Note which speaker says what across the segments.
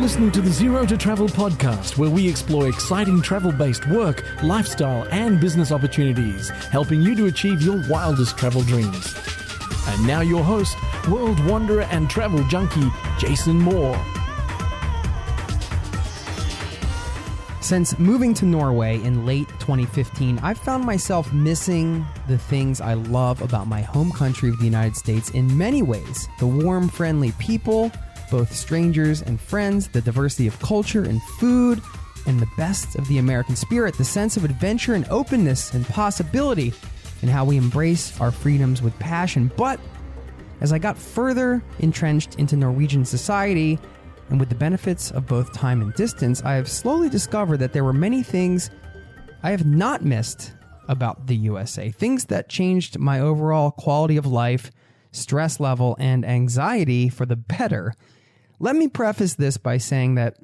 Speaker 1: listening to the Zero to Travel podcast, where we explore exciting travel-based work, lifestyle, and business opportunities, helping you to achieve your wildest travel dreams. And now your host, world wanderer and travel junkie, Jason Moore.
Speaker 2: Since moving to Norway in late 2015, I've found myself missing the things I love about my home country of the United States in many ways. The warm, friendly people, both strangers and friends, the diversity of culture and food, and the best of the American spirit, the sense of adventure and openness and possibility, and how we embrace our freedoms with passion. But as I got further entrenched into Norwegian society, and with the benefits of both time and distance, I have slowly discovered that there were many things I have not missed about the USA. Things that changed my overall quality of life, stress level, and anxiety for the better. Let me preface this by saying that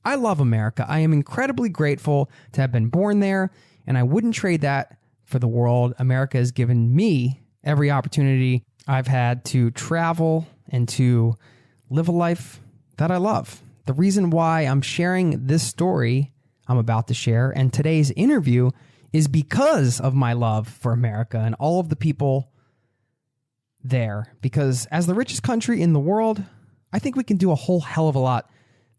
Speaker 2: I love America. I am incredibly grateful to have been born there, and I wouldn't trade that for the world. America has given me every opportunity I've had to travel and to live a life that I love. The reason why I'm sharing this story I'm about to share and today's interview is because of my love for America and all of the people there. Because as the richest country in the world, I think we can do a whole hell of a lot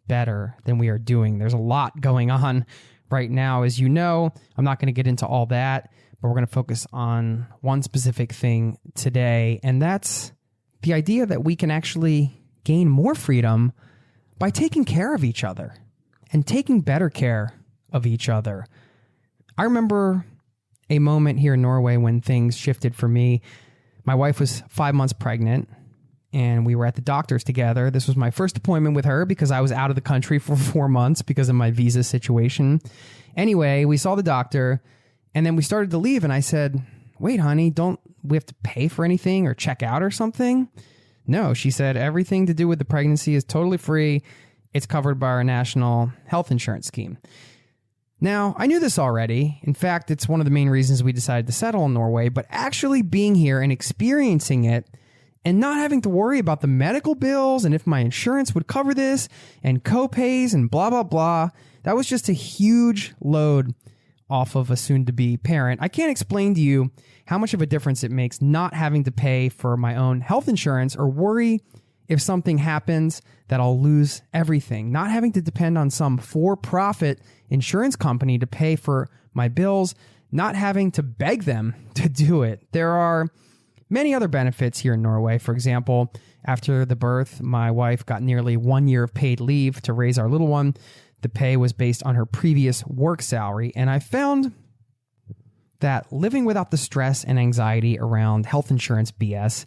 Speaker 2: better than we are doing. There's a lot going on right now, as you know. I'm not going to get into all that, but we're going to focus on one specific thing today, and that's the idea that we can actually gain more freedom by taking care of each other and taking better care of each other. I remember a moment here in Norway when things shifted for me. My wife was 5 months pregnant, and we were at the doctor's together. This was my first appointment with her because I was out of the country for 4 months because of my visa situation. Anyway, we saw the doctor, and then we started to leave, and I said, "Wait, honey, don't we have to pay for anything or check out or something?" No, she said, everything to do with the pregnancy is totally free. It's covered by our national health insurance scheme. Now, I knew this already. In fact, it's one of the main reasons we decided to settle in Norway, but actually being here and experiencing it and not having to worry about the medical bills and if my insurance would cover this and co-pays and blah, blah, blah, that was just a huge load off of a soon-to-be parent. I can't explain to you how much of a difference it makes not having to pay for my own health insurance or worry if something happens that I'll lose everything. Not having to depend on some for-profit insurance company to pay for my bills, not having to beg them to do it. There are many other benefits here in Norway. For example, after the birth, my wife got nearly 1 year of paid leave to raise our little one. The pay was based on her previous work salary, and I found that living without the stress and anxiety around health insurance BS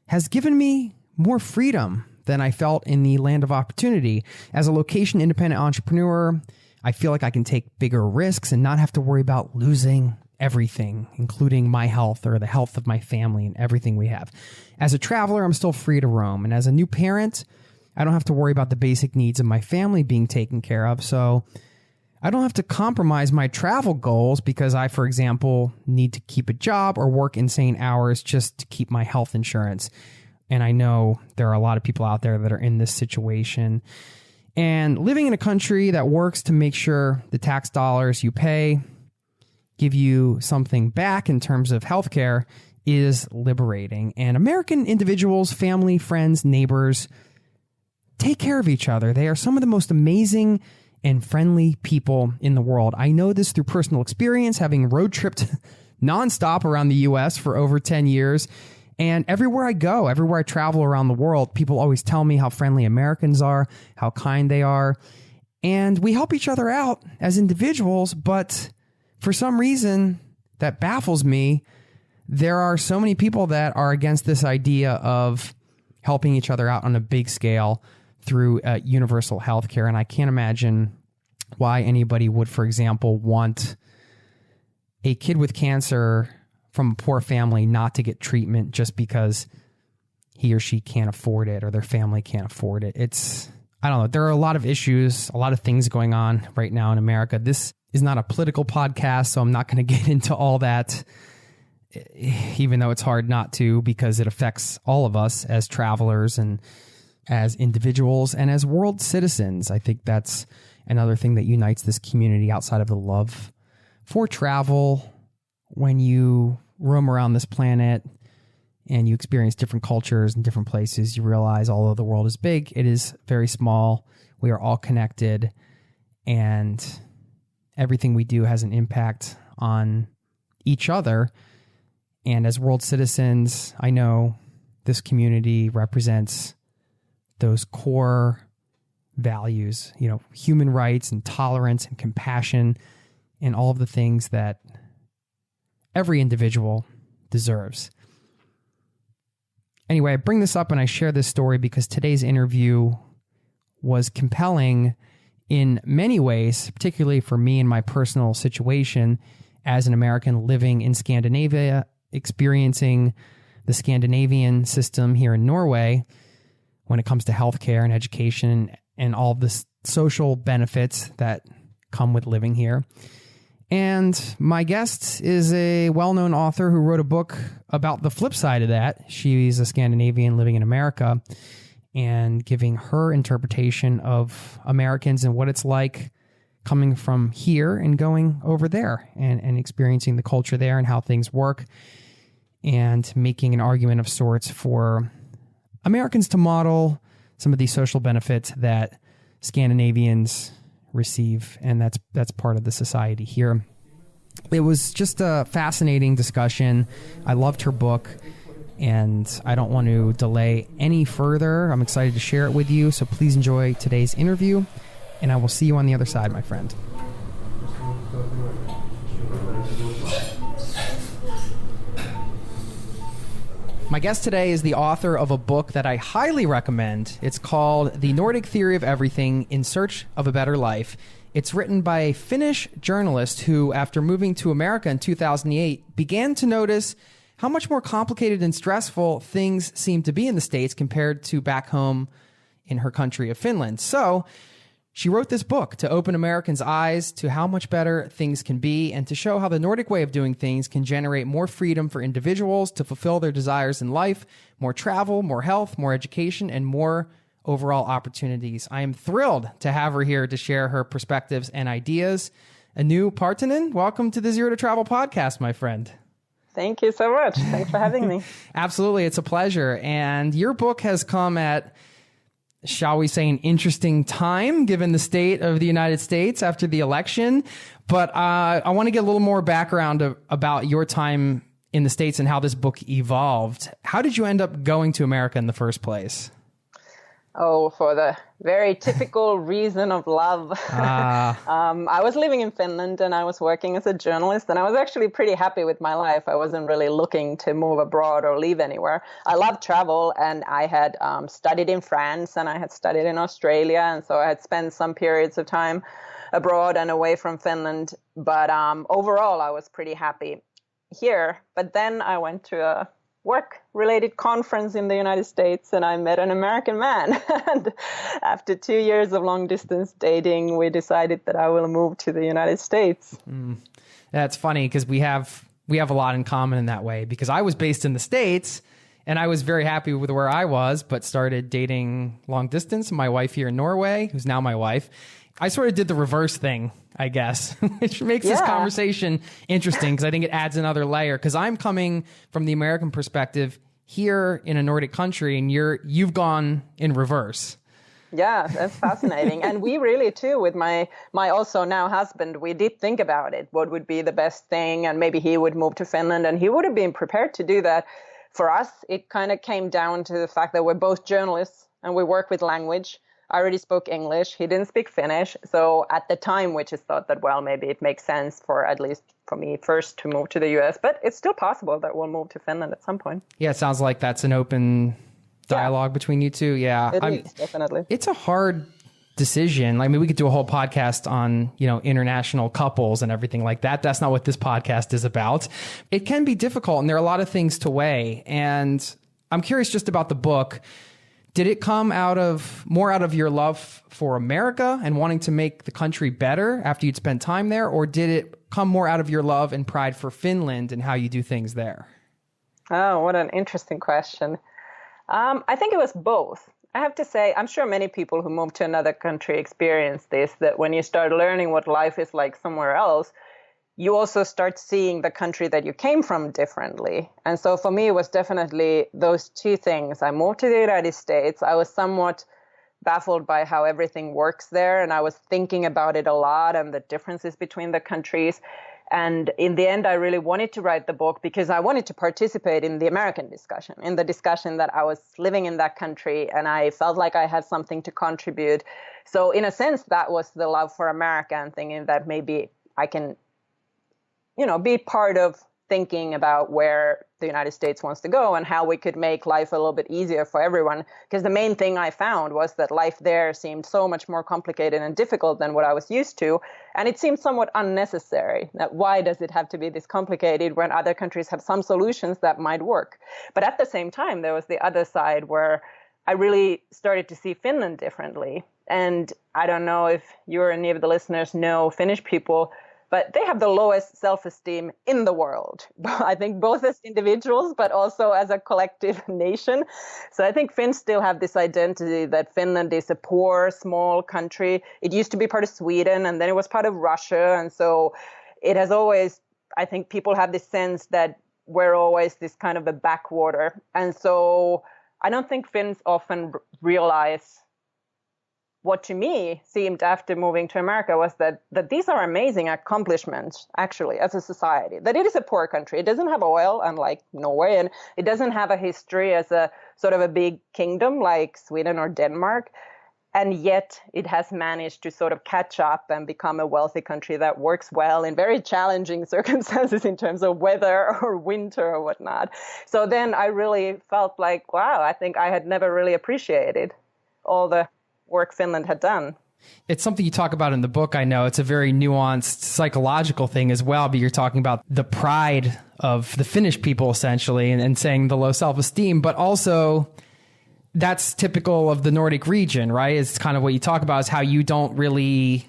Speaker 2: has given me more freedom than I felt in the land of opportunity. As a location-independent entrepreneur, I feel like I can take bigger risks and not have to worry about losing everything, including my health or the health of my family and everything we have. As a traveler, I'm still free to roam, and as a new parent, I don't have to worry about the basic needs of my family being taken care of, so I don't have to compromise my travel goals because I, for example, need to keep a job or work insane hours just to keep my health insurance. And I know there are a lot of people out there that are in this situation. And living in a country that works to make sure the tax dollars you pay give you something back in terms of healthcare is liberating. And American individuals, family, friends, neighbors take care of each other. They are some of the most amazing and friendly people in the world. I know this through personal experience, having road tripped nonstop around the U.S. for over 10 years. And everywhere I go, everywhere I travel around the world, people always tell me how friendly Americans are, how kind they are. And we help each other out as individuals, but for some reason that baffles me. There are so many people that are against this idea of helping each other out on a big scale through universal healthcare, and I can't imagine why anybody would, for example, want a kid with cancer from a poor family not to get treatment just because he or she can't afford it or their family can't afford it. I don't know. There are a lot of issues, a lot of things going on right now in America. This is not a political podcast, so I'm not going to get into all that, even though it's hard not to because it affects all of us as travelers and as individuals and as world citizens. I think that's another thing that unites this community outside of the love for travel. When you roam around this planet and you experience different cultures and different places, you realize although the world is big, it is very small. We are all connected, and everything we do has an impact on each other. And as world citizens, I know this community represents those core values, human rights and tolerance and compassion and all of the things that every individual deserves. Anyway, I bring this up and I share this story because today's interview was compelling in many ways, particularly for me and my personal situation as an American living in Scandinavia, experiencing the Scandinavian system here in Norway when it comes to healthcare and education and all the social benefits that come with living here. And my guest is a well-known author who wrote a book about the flip side of that. She's a Scandinavian living in America and giving her interpretation of Americans and what it's like coming from here and going over there and experiencing the culture there and how things work, and making an argument of sorts for Americans to model some of these social benefits that Scandinavians receive, and that's part of the society here. It was just a fascinating discussion. I loved her book, and I don't want to delay any further. I'm excited to share it with you, so please enjoy today's interview, and I will see you on the other side, my friend. My guest today is the author of a book that I highly recommend. It's called The Nordic Theory of Everything, In Search of a Better Life. It's written by a Finnish journalist who, after moving to America in 2008, began to notice how much more complicated and stressful things seem to be in the States compared to back home in her country of Finland. So she wrote this book to open Americans' eyes to how much better things can be and to show how the Nordic way of doing things can generate more freedom for individuals to fulfill their desires in life, more travel, more health, more education, and more overall opportunities. I am thrilled to have her here to share her perspectives and ideas. Anu Partanen, welcome to the Zero to Travel podcast, my friend.
Speaker 3: Thank you so much. Thanks for having me.
Speaker 2: Absolutely. It's a pleasure. And your book has come at, shall we say, an interesting time given the state of the United States after the election. But I want to get a little more background about your time in the States and how this book evolved. How did you end up going to America in the first place?
Speaker 3: Oh, for the very typical reason of love. I was living in Finland and I was working as a journalist, and I was actually pretty happy with my life. I wasn't really looking to move abroad or leave anywhere. I love travel, and I had studied in France and I had studied in Australia, and so I had spent some periods of time abroad and away from Finland. But overall, I was pretty happy here. But then I went to a work-related conference in the United States, and I met an American man. And after 2 years of long-distance dating, we decided that I will move to the United States.
Speaker 2: That's funny because we have a lot in common in that way, because I was based in the States and I was very happy with where I was, but started dating long distance. My wife here in Norway, who's now my wife, I sort of did the reverse thing, I guess, which makes this conversation interesting because I think it adds another layer, because I'm coming from the American perspective here in a Nordic country, and you've gone in reverse.
Speaker 3: Yeah, that's fascinating. And we really, too, with my also now husband, we did think about it. What would be the best thing? And maybe he would move to Finland, and he would have been prepared to do that. For us, it kind of came down to the fact that we're both journalists and we work with language. I already spoke English. He didn't speak Finnish. So at the time, we just thought that, well, maybe it makes sense for at least for me first to move to the US. But it's still possible that we'll move to Finland at some point.
Speaker 2: Yeah, it sounds like that's an open dialogue between you two. Yeah,
Speaker 3: it is, definitely.
Speaker 2: It's a hard decision. I mean, we could do a whole podcast on, international couples and everything like that. That's not what this podcast is about. It can be difficult, and there are a lot of things to weigh. And I'm curious just about the book. Did it come more out of your love for America and wanting to make the country better after you'd spent time there? Or did it come more out of your love and pride for Finland and how you do things there?
Speaker 3: Oh, what an interesting question. I think it was both. I have to say, I'm sure many people who move to another country experience this, that when you start learning what life is like somewhere else, you also start seeing the country that you came from differently. And so for me, it was definitely those two things. I moved to the United States. I was somewhat baffled by how everything works there. And I was thinking about it a lot and the differences between the countries. And in the end, I really wanted to write the book because I wanted to participate in the American discussion, in the discussion that I was living in that country, and I felt like I had something to contribute. So in a sense, that was the love for America and thinking that maybe I can, be part of thinking about where the United States wants to go and how we could make life a little bit easier for everyone. Because the main thing I found was that life there seemed so much more complicated and difficult than what I was used to. And it seemed somewhat unnecessary. That why does it have to be this complicated when other countries have some solutions that might work? But at the same time, there was the other side where I really started to see Finland differently. And I don't know if you or any of the listeners know Finnish people, but they have the lowest self-esteem in the world. I think both as individuals, but also as a collective nation. So I think Finns still have this identity that Finland is a poor, small country. It used to be part of Sweden, and then it was part of Russia. And so it has always, I think people have this sense that we're always this kind of a backwater. And so I don't think Finns often realize what to me seemed after moving to America was that these are amazing accomplishments, actually, as a society. That it is a poor country. It doesn't have oil, unlike Norway, and it doesn't have a history as a sort of a big kingdom like Sweden or Denmark. And yet it has managed to sort of catch up and become a wealthy country that works well in very challenging circumstances in terms of weather or winter or whatnot. So then I really felt like, wow, I think I had never really appreciated all the work Finland had done.
Speaker 2: It's something you talk about in the book. I know it's a very nuanced psychological thing as well, but you're talking about the pride of the Finnish people essentially and saying the low self-esteem, but also that's typical of the Nordic region, right? It's kind of what you talk about is how you don't really,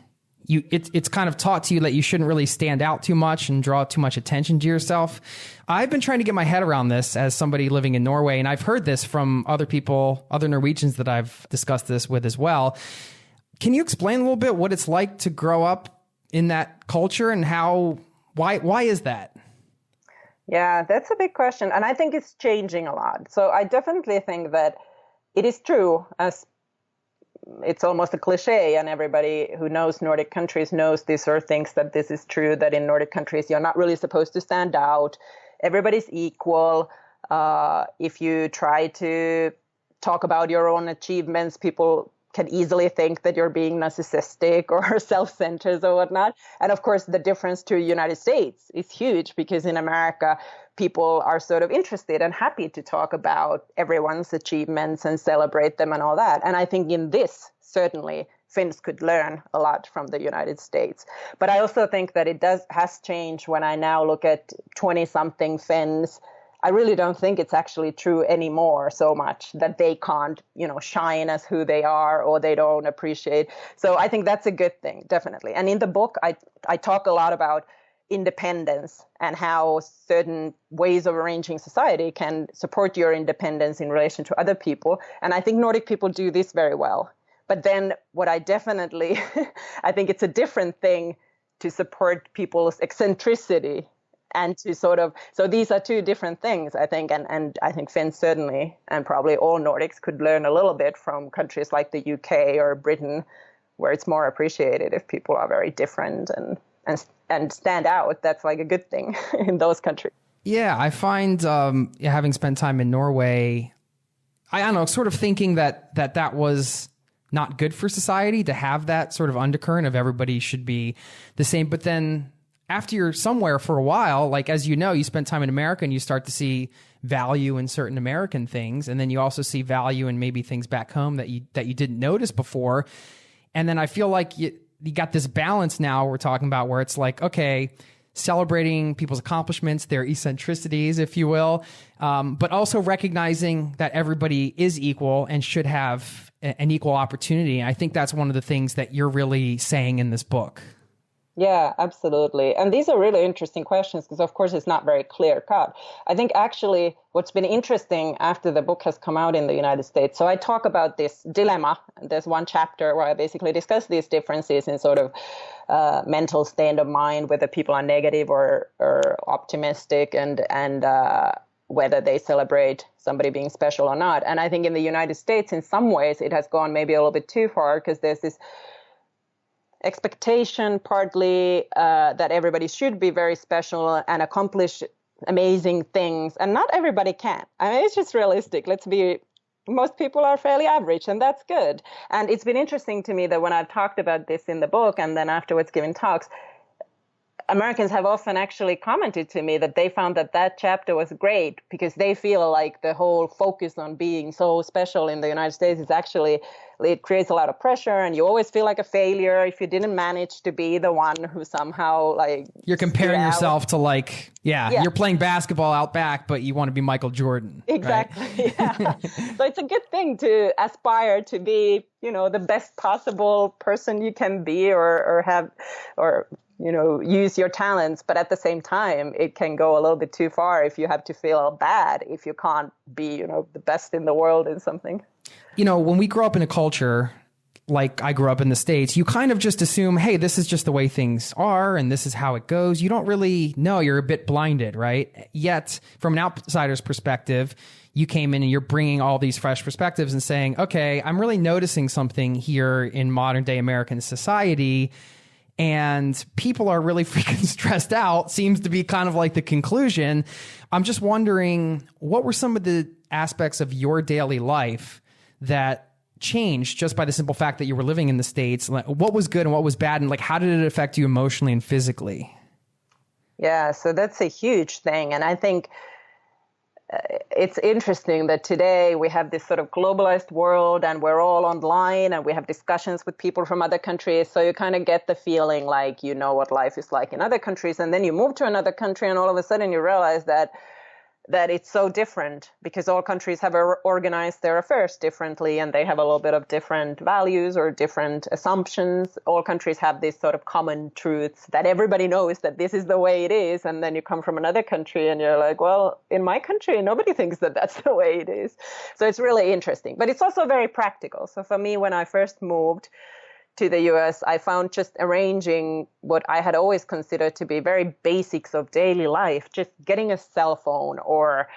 Speaker 2: it's kind of taught to you that you shouldn't really stand out too much and draw too much attention to yourself. I've been trying to get my head around this as somebody living in Norway, and I've heard this from other people, other Norwegians that I've discussed this with as well. Can you explain a little bit what it's like to grow up in that culture and why is that?
Speaker 3: Yeah, that's a big question. And I think it's changing a lot. So I definitely think that it is true, as it's almost a cliche, and everybody who knows Nordic countries knows this or thinks that this is true, that in Nordic countries, you're not really supposed to stand out. Everybody's equal. If you try to talk about your own achievements, people can easily think that you're being narcissistic or self-centered or whatnot. And of course, the difference to the United States is huge because in America, people are sort of interested and happy to talk about everyone's achievements and celebrate them and all that. And I think in this, certainly, Finns could learn a lot from the United States. But I also think that it has changed when I now look at 20-something Finns. I really don't think it's actually true anymore so much that they can't, shine as who they are or they don't appreciate. So I think that's a good thing, definitely. And in the book, I talk a lot about independence and how certain ways of arranging society can support your independence in relation to other people. And I think Nordic people do this very well. But then what I definitely, I think it's a different thing to support people's eccentricity and to sort of, so these are two different things, I think, and I think Finns certainly, and probably all Nordics could learn a little bit from countries like the UK or Britain, where it's more appreciated if people are very different and stand out. That's like a good thing in those countries.
Speaker 2: Yeah, I find having spent time in Norway, I don't know, sort of thinking that was not good for society to have that sort of undercurrent of everybody should be the same. But then after you're somewhere for a while, like, as you know, you spend time in America and you start to see value in certain American things. And then you also see value in maybe things back home that you didn't notice before. And then I feel like you got this balance now we're talking about where it's like, okay, celebrating people's accomplishments, their eccentricities, if you will, but also recognizing that everybody is equal and should have an equal opportunity. And I think that's one of the things that you're really saying in this book.
Speaker 3: Yeah, absolutely. And these are really interesting questions because, of course, it's not very clear cut. I think actually what's been interesting after the book has come out in the United States. So I talk about this dilemma. There's one chapter where I basically discuss these differences in sort of mental state of mind, whether people are negative or optimistic, and whether they celebrate somebody being special or not. And I think in the United States, in some ways, it has gone maybe a little bit too far because there's this expectation partly that everybody should be very special and accomplish amazing things, and not everybody can. I mean, it's just realistic. Most people are fairly average, and that's good. And it's been interesting to me that when I've talked about this in the book and then afterwards given talks, Americans have often actually commented to me that they found that chapter was great because they feel like the whole focus on being so special in the United States is actually, it creates a lot of pressure, and you always feel like a failure if you didn't manage to be the one who somehow
Speaker 2: you're comparing yourself to you're playing basketball out back, but you want to be Michael Jordan.
Speaker 3: Exactly.
Speaker 2: Right?
Speaker 3: Yeah. So it's a good thing to aspire to be, the best possible person you can be or have, or use your talents. But at the same time, it can go a little bit too far if you have to feel bad if you can't be, the best in the world in something.
Speaker 2: When we grow up in a culture like I grew up in the States, you kind of just assume, hey, this is just the way things are and this is how it goes. You don't really know. You're a bit blinded, right? Yet, from an outsider's perspective, you came in and you're bringing all these fresh perspectives and saying, okay, I'm really noticing something here in modern day American society. And people are really freaking stressed out, seems to be kind of like the conclusion. I'm just wondering, what were some of the aspects of your daily life that changed just by the simple fact that you were living in the States? What was good and what was bad? And how did it affect you emotionally and physically?
Speaker 3: Yeah, so that's a huge thing. And I think it's interesting that today we have this sort of globalized world and we're all online and we have discussions with people from other countries. So you kind of get the feeling like what life is like in other countries. And then you move to another country and all of a sudden you realize that it's so different because all countries have organized their affairs differently and they have a little bit of different values or different assumptions. All countries have these sort of common truths that everybody knows that this is the way it is. And then you come from another country and you're like, well, in my country, nobody thinks that that's the way it is. So it's really interesting, but it's also very practical. So for me, when I first moved to the US, I found just arranging what I had always considered to be very basics of daily life, just getting a cell phone or,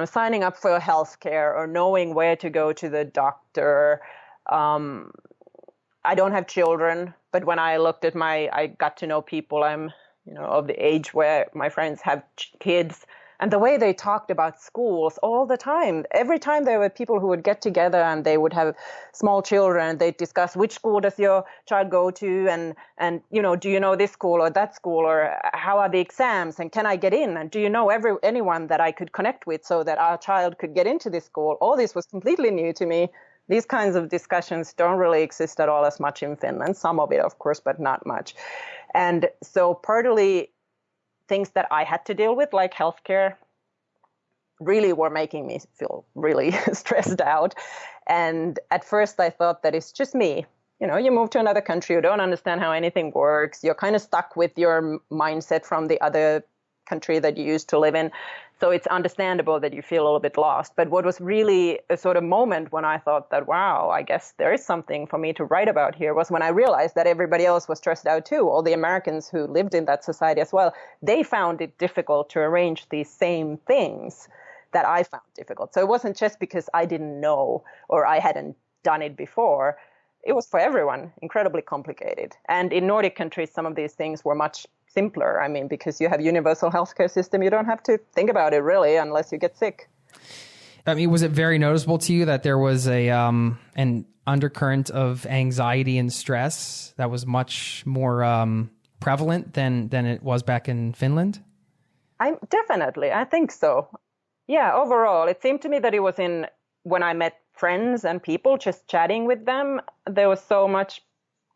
Speaker 3: signing up for healthcare or knowing where to go to the doctor. I don't have children, but when I looked at I got to know people, I'm, of the age where my friends have kids. And the way they talked about schools all the time, every time there were people who would get together and they would have small children, they'd discuss which school does your child go to and do you know this school or that school or how are the exams and can I get in? And do you know anyone that I could connect with so that our child could get into this school? All this was completely new to me. These kinds of discussions don't really exist at all as much in Finland. Some of it, of course, but not much. And so partly things that I had to deal with, like healthcare, really were making me feel really stressed out. And at first I thought that it's just me. You move to another country, you don't understand how anything works. You're kind of stuck with your mindset from the other country that you used to live in. So it's understandable that you feel a little bit lost. But what was really a sort of moment when I thought that, wow, I guess there is something for me to write about here was when I realized that everybody else was stressed out too. All the Americans who lived in that society as well, they found it difficult to arrange these same things that I found difficult. So it wasn't just because I didn't know or I hadn't done it before. It was for everyone incredibly complicated. And in Nordic countries, some of these things were much simpler. I mean, because you have universal healthcare system, you don't have to think about it really unless you get sick.
Speaker 2: I mean, was it very noticeable to you that there was an undercurrent of anxiety and stress that was much more prevalent than it was back in Finland?
Speaker 3: Definitely, I think so. Yeah, overall, it seemed to me that it was when I met friends and people, just chatting with them, there was so much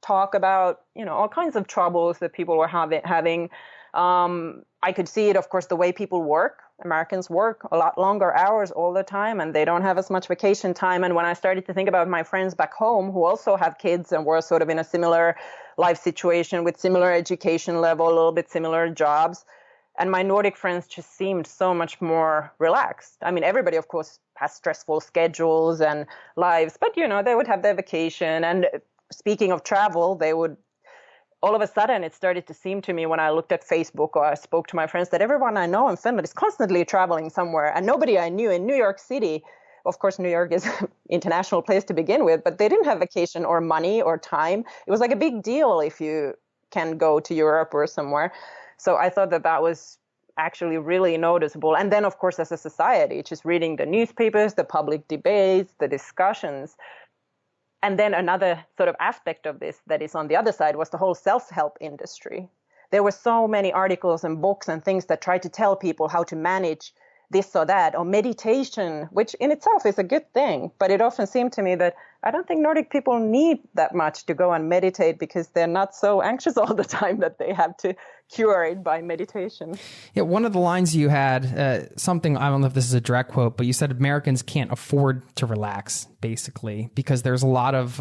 Speaker 3: talk about, all kinds of troubles that people were having. I could see it, of course, the way people work Americans work a lot longer hours all the time, and they don't have as much vacation time. And when I started to think about my friends back home who also have kids and were sort of in a similar life situation with similar education level, a little bit similar jobs, and my Nordic friends just seemed so much more relaxed. I mean, everybody, of course, has stressful schedules and lives, but, you know, they would have their vacation. And speaking of travel, they would, all of a sudden, it started to seem to me when I looked at Facebook or I spoke to my friends that everyone I know in Finland is constantly traveling somewhere. And nobody I knew in New York City, of course, New York is an international place to begin with, but they didn't have vacation or money or time. It was like a big deal if you can go to Europe or somewhere. So I thought that that was actually really noticeable. And then, of course, as a society, just reading the newspapers, the public debates, the discussions. And then another sort of aspect of this that is on the other side was the whole self-help industry. There were so many articles and books and things that tried to tell people how to manage this or that, or meditation, which in itself is a good thing. But it often seemed to me that I don't think Nordic people need that much to go and meditate because they're not so anxious all the time that they have to cure it by meditation.
Speaker 2: Yeah, one of the lines you had, something, I don't know if this is a direct quote, but you said Americans can't afford to relax, basically, because there's a lot of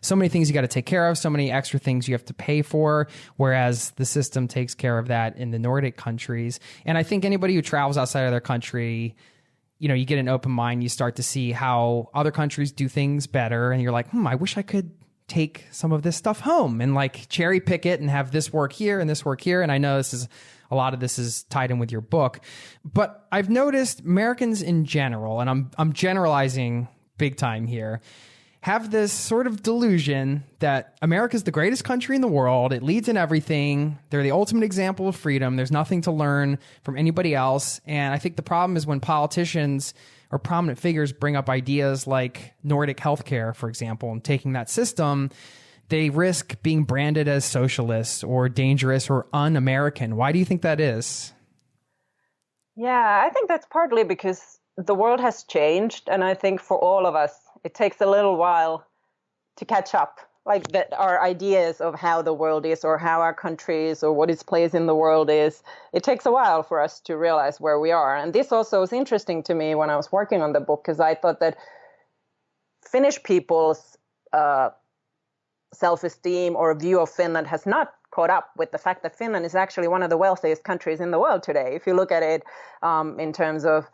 Speaker 2: so many things you got to take care of, so many extra things you have to pay for, whereas the system takes care of that in the Nordic countries. And I think anybody who travels outside of their country, you know, you get an open mind, you start to see how other countries do things better, and you're like, I wish I could take some of this stuff home and like cherry pick it and have this work here and this work here. And I know a lot of this is tied in with your book, but I've noticed Americans in general, and I'm generalizing big time here, have this sort of delusion that America's the greatest country in the world. It leads in everything. They're the ultimate example of freedom. There's nothing to learn from anybody else. And I think the problem is when politicians or prominent figures bring up ideas like Nordic healthcare, for example, and taking that system, they risk being branded as socialist or dangerous or un-American. Why do you think that is?
Speaker 3: Yeah, I think that's partly because the world has changed. And I think for all of us, it takes a little while to catch up, like that our ideas of how the world is or how our country is or what its place in the world is. It takes a while for us to realize where we are. And this also was interesting to me when I was working on the book, because I thought that Finnish people's self-esteem or view of Finland has not caught up with the fact that Finland is actually one of the wealthiest countries in the world today. If you look at it in terms of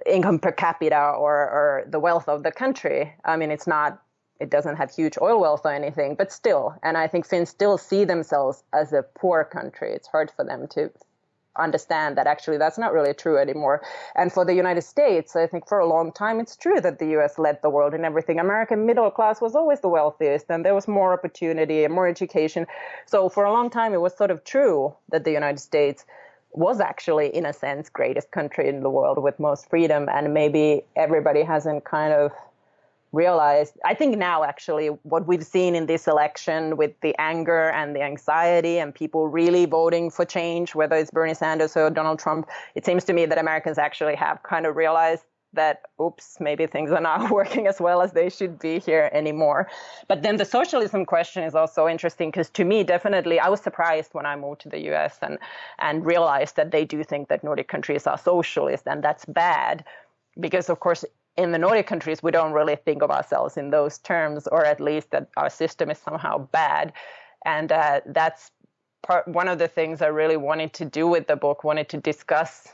Speaker 3: income per capita or the wealth of the country. I mean, it doesn't have huge oil wealth or anything, but still. And I think Finns still see themselves as a poor country. It's hard for them to understand that actually that's not really true anymore. And for the United States, I think for a long time, it's true that the US led the world in everything. American middle class was always the wealthiest, and there was more opportunity and more education. So for a long time, it was sort of true that the United States was actually, in a sense, greatest country in the world with most freedom. And maybe everybody hasn't kind of realized. I think now, actually, what we've seen in this election with the anger and the anxiety and people really voting for change, whether it's Bernie Sanders or Donald Trump, it seems to me that Americans actually have kind of realized that, oops, maybe things are not working as well as they should be here anymore. But then the socialism question is also interesting because to me, definitely, I was surprised when I moved to the US and realized that they do think that Nordic countries are socialist, and that's bad because, of course, in the Nordic countries, we don't really think of ourselves in those terms, or at least that our system is somehow bad. And that's one of the things I really wanted to do with the book, wanted to discuss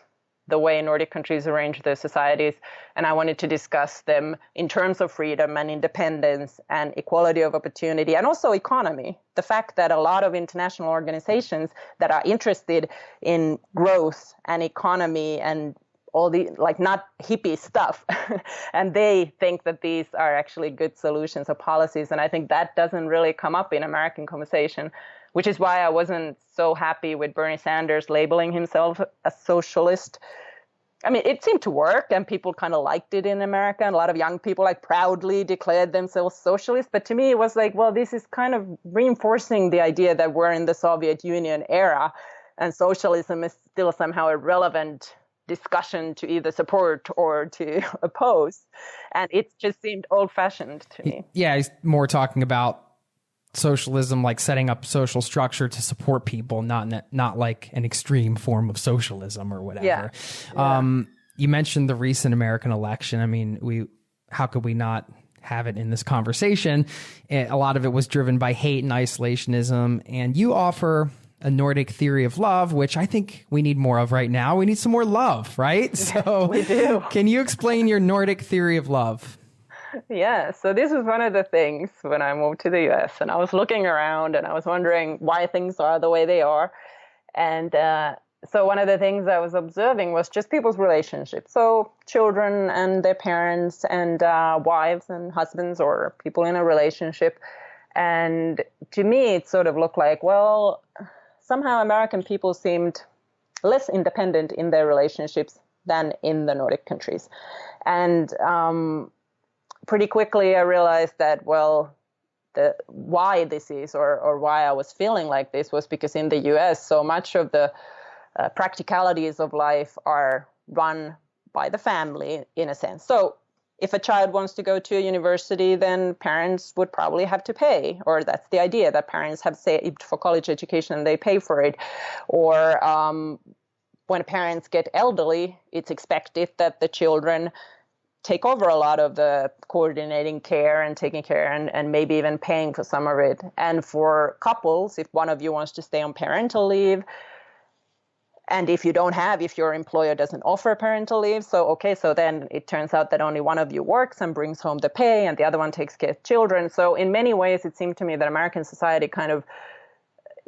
Speaker 3: the way Nordic countries arrange their societies. And I wanted to discuss them in terms of freedom and independence and equality of opportunity and also economy. The fact that a lot of international organizations that are interested in growth and economy and all the, like, not hippie stuff, and they think that these are actually good solutions or policies. And I think that doesn't really come up in American conversation, which is why I wasn't so happy with Bernie Sanders labeling himself a socialist. I mean, it seemed to work and people kind of liked it in America. And a lot of young people like proudly declared themselves socialist. But to me, it was like, well, this is kind of reinforcing the idea that we're in the Soviet Union era and socialism is still somehow a relevant discussion to either support or to oppose. And it just seemed old-fashioned to me.
Speaker 2: Yeah, he's more talking about socialism, like setting up social structure to support people, not like an extreme form of socialism or whatever. You mentioned the recent American election. I mean, how could we not have it in this conversation? A lot of it was driven by hate and isolationism, and you offer a Nordic theory of love, which I think we need more of right now. We need some more love, right? So
Speaker 3: we do.
Speaker 2: Can you explain your Nordic theory of love?
Speaker 3: Yeah, so this was one of the things when I moved to the US, and I was looking around and I was wondering why things are the way they are. And so one of the things I was observing was just people's relationships. So children and their parents and wives and husbands or people in a relationship. And to me, it sort of looked like, well, somehow American people seemed less independent in their relationships than in the Nordic countries. And pretty quickly, I realized that, well, why this is or why I was feeling like this was because in the US, so much of the practicalities of life are run by the family in a sense. So if a child wants to go to a university, then parents would probably have to pay, or that's the idea, that parents have saved for college education and they pay for it. Or when parents get elderly, it's expected that the children take over a lot of the coordinating care and taking care and maybe even paying for some of it. And for couples, if one of you wants to stay on parental leave, and if your employer doesn't offer parental leave, so then it turns out that only one of you works and brings home the pay and the other one takes care of children. So in many ways, it seemed to me that American society kind of,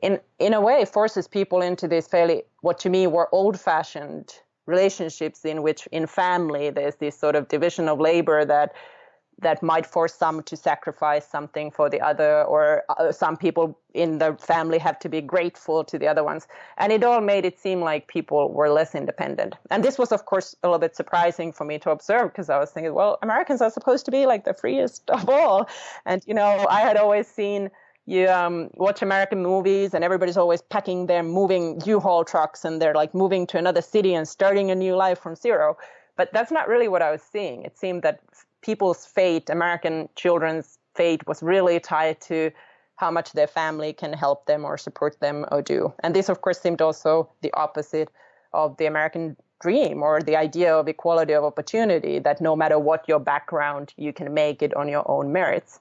Speaker 3: in a way, forces people into this fairly, what to me were old-fashioned relationships in which in family there's this sort of division of labor that might force some to sacrifice something for the other, or some people in the family have to be grateful to the other ones. And it all made it seem like people were less independent. And this was, of course, a little bit surprising for me to observe, because I was thinking, well, Americans are supposed to be like the freest of all. And, I had always seen you watch American movies and everybody's always packing their moving U-Haul trucks and they're like moving to another city and starting a new life from zero. But that's not really what I was seeing. It seemed that people's fate, American children's fate, was really tied to how much their family can help them or support them or do. And this, of course, seemed also the opposite of the American dream or the idea of equality of opportunity, that no matter what your background, you can make it on your own merits.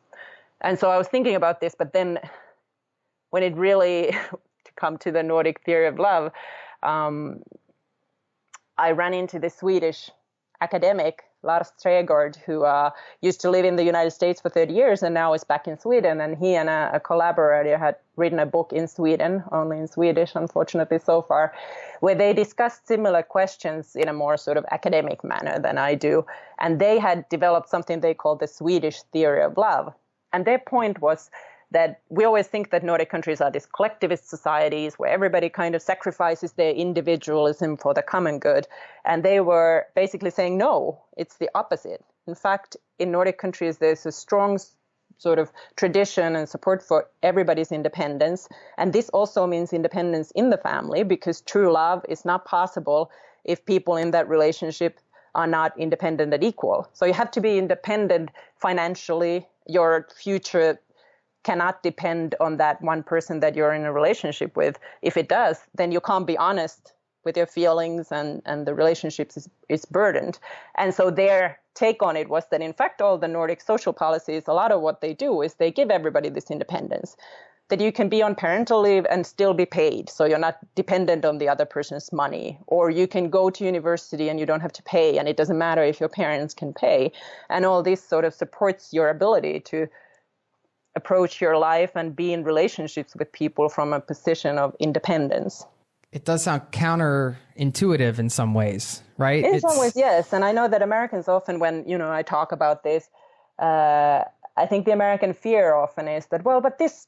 Speaker 3: And so I was thinking about this, but then when it really, to come to the Nordic theory of love, I ran into the Swedish academic, Lars Tregård, who used to live in the United States for 30 years and now is back in Sweden. And he and a collaborator had written a book in Sweden, only in Swedish, unfortunately, so far, where they discussed similar questions in a more sort of academic manner than I do. And they had developed something they called the Swedish theory of love. And their point was that we always think that Nordic countries are these collectivist societies where everybody kind of sacrifices their individualism for the common good. And they were basically saying, no, it's the opposite. In fact, in Nordic countries, there's a strong sort of tradition and support for everybody's independence. And this also means independence in the family, because true love is not possible if people in that relationship are not independent and equal. So you have to be independent financially. Your future cannot depend on that one person that you're in a relationship with. If it does, then you can't be honest with your feelings and the relationships is burdened. And so their take on it was that, in fact, all the Nordic social policies, a lot of what they do is they give everybody this independence, that you can be on parental leave and still be paid. So you're not dependent on the other person's money, or you can go to university and you don't have to pay. And it doesn't matter if your parents can pay. And all this sort of supports your ability to approach your life and be in relationships with people from a position of independence.
Speaker 2: It does sound counterintuitive in some ways, right?
Speaker 3: In some ways, yes. And I know that Americans often, when, I talk about this, I think the American fear often is that, well, but this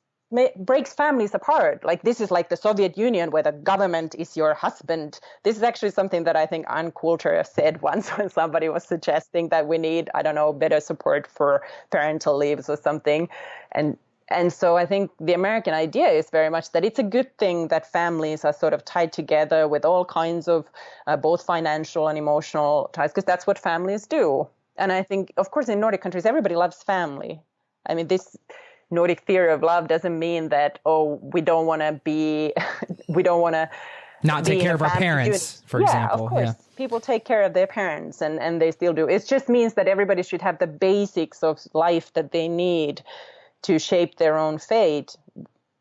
Speaker 3: breaks families apart. Like, this is like the Soviet Union where the government is your husband. This is actually something that I think Ann Coulter said once when somebody was suggesting that we need, better support for parental leaves or something. And so I think the American idea is very much that it's a good thing that families are sort of tied together with all kinds of both financial and emotional ties, because that's what families do. And I think, of course, in Nordic countries, everybody loves family. I mean, Nordic theory of love doesn't mean that, we don't want to be, we don't want to
Speaker 2: not take care of our parents, for example.
Speaker 3: Of course. Yeah. People take care of their parents and they still do. It just means that everybody should have the basics of life that they need to shape their own fate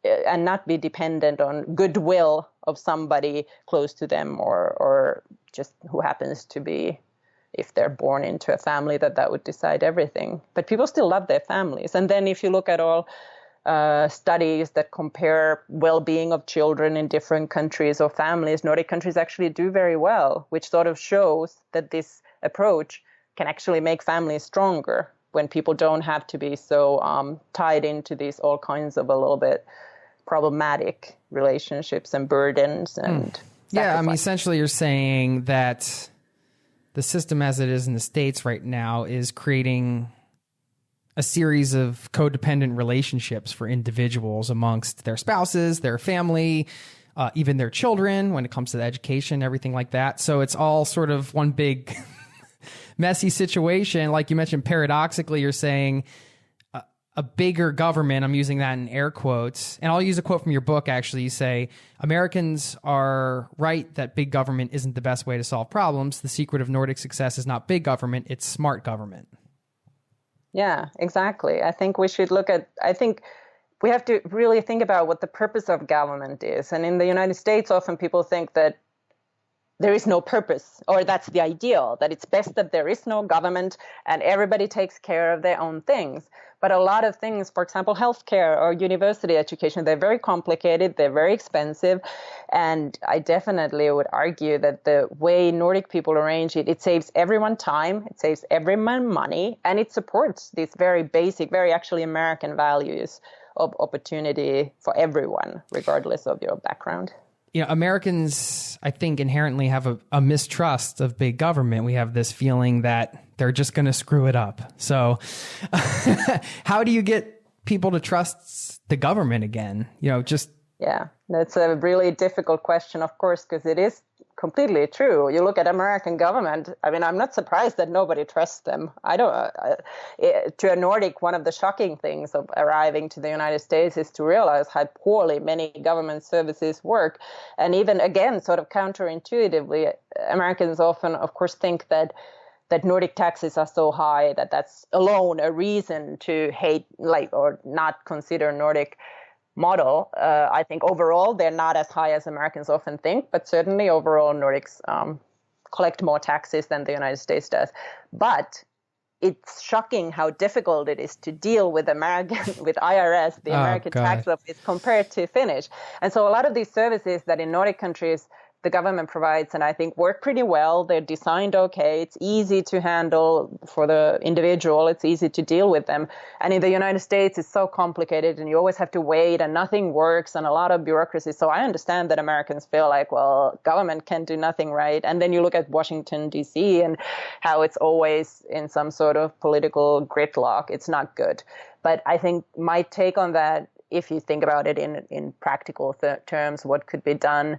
Speaker 3: and not be dependent on goodwill of somebody close to them or just who happens to be, if they're born into a family, that would decide everything. But people still love their families. And then if you look at all studies that compare well-being of children in different countries or families, Nordic countries actually do very well, which sort of shows that this approach can actually make families stronger when people don't have to be so tied into these all kinds of a little bit problematic relationships and burdens and
Speaker 2: Yeah, I mean, essentially you're saying that the system as it is in the States right now is creating a series of codependent relationships for individuals amongst their spouses, their family, even their children when it comes to education, everything like that. So it's all sort of one big messy situation. Like you mentioned, paradoxically, you're saying a bigger government, I'm using that in air quotes, and I'll use a quote from your book, actually. You say, Americans are right that big government isn't the best way to solve problems. The secret of Nordic success is not big government, it's smart government.
Speaker 3: Yeah, exactly. I think we have to really think about what the purpose of government is. And in the United States, often people think that there is no purpose, or that's the ideal, that it's best that there is no government and everybody takes care of their own things. But a lot of things, for example, healthcare or university education, they're very complicated, they're very expensive. And I definitely would argue that the way Nordic people arrange it, it saves everyone time, it saves everyone money, and it supports these very basic, very actually American values of opportunity for everyone, regardless of your background.
Speaker 2: You know, Americans, I think, inherently have a mistrust of big government. We have this feeling that they're just going to screw it up. So how do you get people to trust the government again? You know, just...
Speaker 3: Yeah, that's a really difficult question, of course, because it is completely true. You look at American government, I mean, I'm not surprised that nobody trusts them. To a Nordic, one of the shocking things of arriving to the United States is to realize how poorly many government services work. And even, again, sort of counterintuitively, Americans often, of course, think that Nordic taxes are so high that that's alone a reason to hate, or not consider Nordic model. I think overall they're not as high as Americans often think, but certainly overall Nordics collect more taxes than the United States does. But it's shocking how difficult it is to deal with with IRS, the American tax office, compared to Finnish. And so a lot of these services that in Nordic countries the government provides, and I think work pretty well. They're designed okay. It's easy to handle for the individual. It's easy to deal with them. And in the United States, it's so complicated and you always have to wait and nothing works and a lot of bureaucracy. So I understand that Americans feel like, well, government can do nothing right. And then you look at Washington, D.C. and how it's always in some sort of political gridlock. It's not good. But I think my take on that, if you think about it in practical terms, what could be done,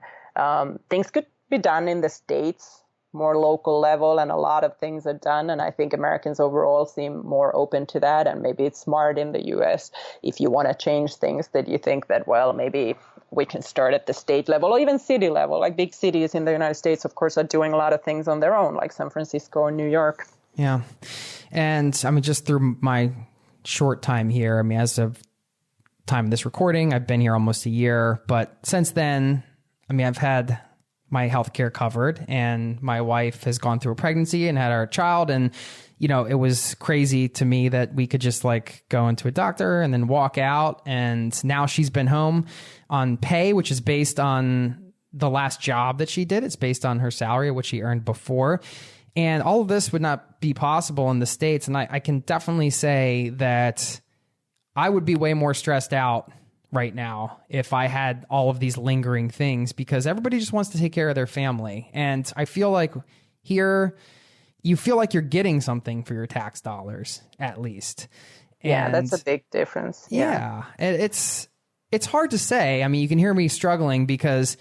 Speaker 3: things could be done in the States, more local level, and a lot of things are done. And I think Americans overall seem more open to that. And maybe it's smart in the US if you want to change things that you think that, well, maybe we can start at the state level or even city level. Like big cities in the United States, of course, are doing a lot of things on their own, like San Francisco or New York.
Speaker 2: Yeah. And I mean, just through my short time here, I mean, as of time of this recording, I've been here almost a year. But since then, I mean, I've had my healthcare covered and my wife has gone through a pregnancy and had our child. And, you know, it was crazy to me that we could just like go into a doctor and then walk out. And now she's been home on pay, which is based on the last job that she did. It's based on her salary, what she earned before. And all of this would not be possible in the States. And I can definitely say that I would be way more stressed out right now if I had all of these lingering things, because everybody just wants to take care of their family. And I feel like here you feel like you're getting something for your tax dollars, at least.
Speaker 3: Yeah, that's a big difference.
Speaker 2: Yeah. It's hard to say. I mean, you can hear me struggling because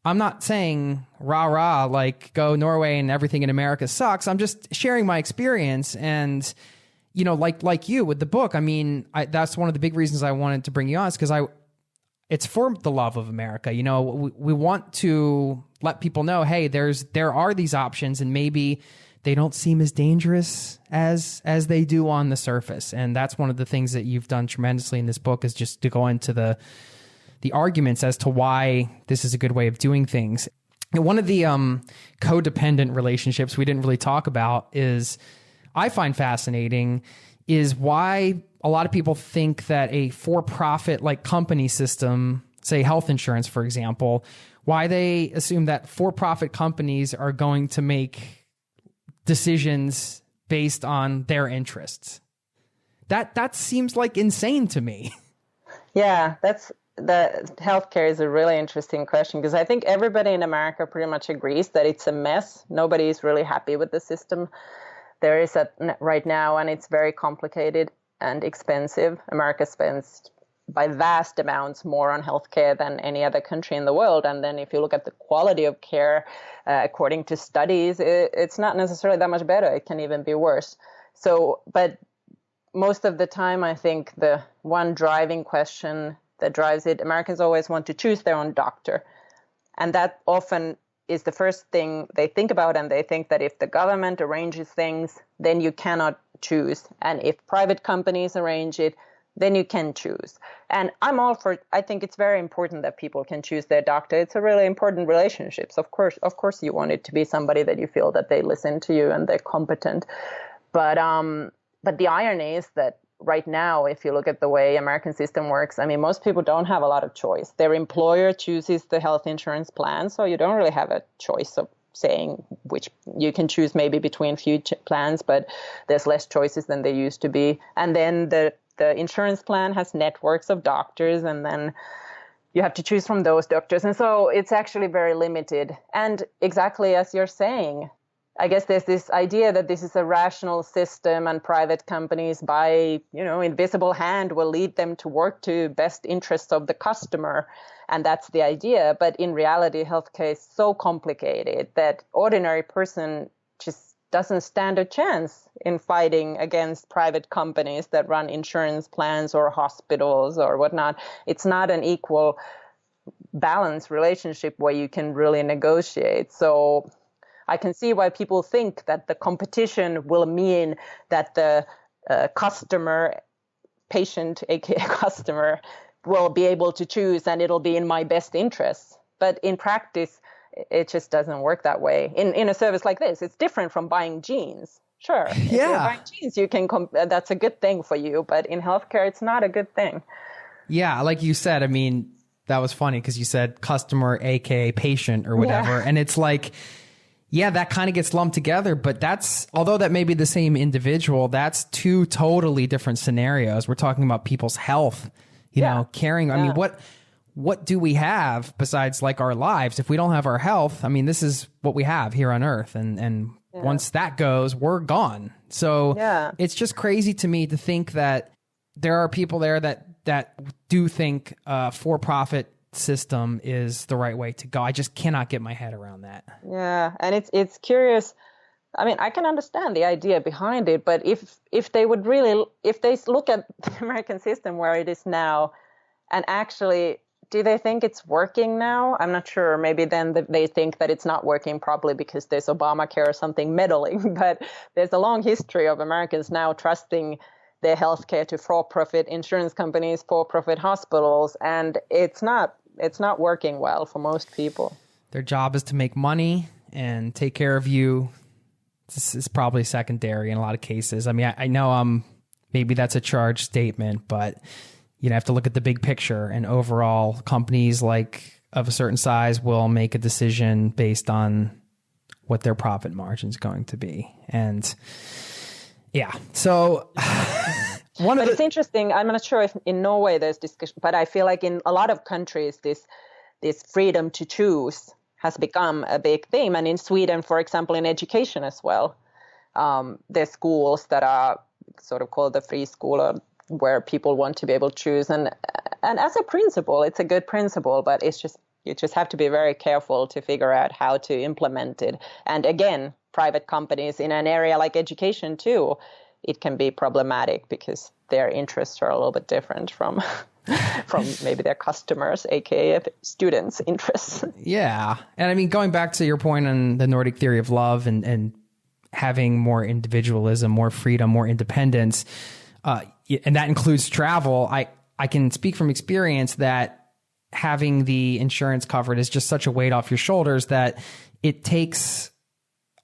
Speaker 2: I'm not saying rah, rah, like go Norway and everything in America sucks. I'm just sharing my experience. And, like you with the book, I mean, that's one of the big reasons I wanted to bring you on, is because it's for the love of America. We want to let people know, hey, there are these options, and maybe they don't seem as dangerous as they do on the surface. And that's one of the things that you've done tremendously in this book, is just to go into the arguments as to why this is a good way of doing things. And one of the codependent relationships we didn't really talk about I find fascinating, is why a lot of people think that a for-profit like company system, say health insurance, for example, why they assume that for-profit companies are going to make decisions based on their interests. That seems like insane to me.
Speaker 3: Yeah, the healthcare is a really interesting question, because I think everybody in America pretty much agrees that it's a mess. Nobody is really happy with the system there is right now, and it's very complicated and expensive. America spends by vast amounts more on healthcare than any other country in the world. And then if you look at the quality of care, according to studies, it's not necessarily that much better. It can even be worse. So, but most of the time, I think the one driving question that drives it, Americans always want to choose their own doctor. And that often is the first thing they think about. And they think that if the government arranges things, then you cannot choose. And if private companies arrange it, then you can choose. And I'm all for, I think it's very important that people can choose their doctor. It's a really important relationship. Of course, you want it to be somebody that you feel that they listen to you and they're competent. But the irony is that right now, if you look at the way American system works, I mean, most people don't have a lot of choice. Their employer chooses the health insurance plan, so you don't really have a choice of saying which you can choose maybe between few plans, but there's less choices than there used to be. And then the insurance plan has networks of doctors, and then you have to choose from those doctors. And so it's actually very limited. And exactly as you're saying, I guess there's this idea that this is a rational system and private companies by, invisible hand will lead them to work to best interests of the customer. And that's the idea. But in reality, healthcare is so complicated that ordinary person just doesn't stand a chance in fighting against private companies that run insurance plans or hospitals or whatnot. It's not an equal balanced relationship where you can really negotiate. So I can see why people think that the competition will mean that the patient, aka customer, will be able to choose and it'll be in my best interests. But in practice, it just doesn't work that way. In a service like this, it's different from buying jeans. Sure, if you're buying jeans, you can that's a good thing for you. But in healthcare, it's not a good thing.
Speaker 2: Yeah, like you said, I mean, that was funny because you said customer, aka patient or whatever. Yeah. And it's like, yeah, that kind of gets lumped together, but although that may be the same individual, that's two totally different scenarios. We're talking about people's health, caring. I mean, what do we have besides like our lives? If we don't have our health, I mean, this is what we have here on earth. And once that goes, we're gone. So it's just crazy to me to think that there are people there that do think for-profit system is the right way to go. I just cannot get my head around that. Yeah,
Speaker 3: and it's curious. I mean, I can understand the idea behind it, but if they look at the American system where it is now, and actually, do they think it's working now? I'm not sure. Maybe then they think that it's not working, probably because there's Obamacare or something meddling. But there's a long history of Americans now trusting their healthcare to for-profit insurance companies, for-profit hospitals, and it's not working well for most people.
Speaker 2: Their job is to make money and take care of you. This is probably secondary in a lot of cases. I mean, I know maybe that's a charged statement, but you have to look at the big picture, and overall companies like of a certain size will make a decision based on what their profit margin is going to be. And so
Speaker 3: but it's interesting. I'm not sure if in Norway there's discussion, but I feel like in a lot of countries, this freedom to choose has become a big theme. And in Sweden, for example, in education as well, there's schools that are sort of called the free school, where people want to be able to choose. And as a principle, it's a good principle, but you just have to be very careful to figure out how to implement it. And again, private companies in an area like education too, it can be problematic because their interests are a little bit different from maybe their customers, aka students' interests.
Speaker 2: Yeah. And I mean, going back to your point on the Nordic theory of love and having more individualism, more freedom, more independence, and that includes travel, I can speak from experience that having the insurance covered is just such a weight off your shoulders that it takes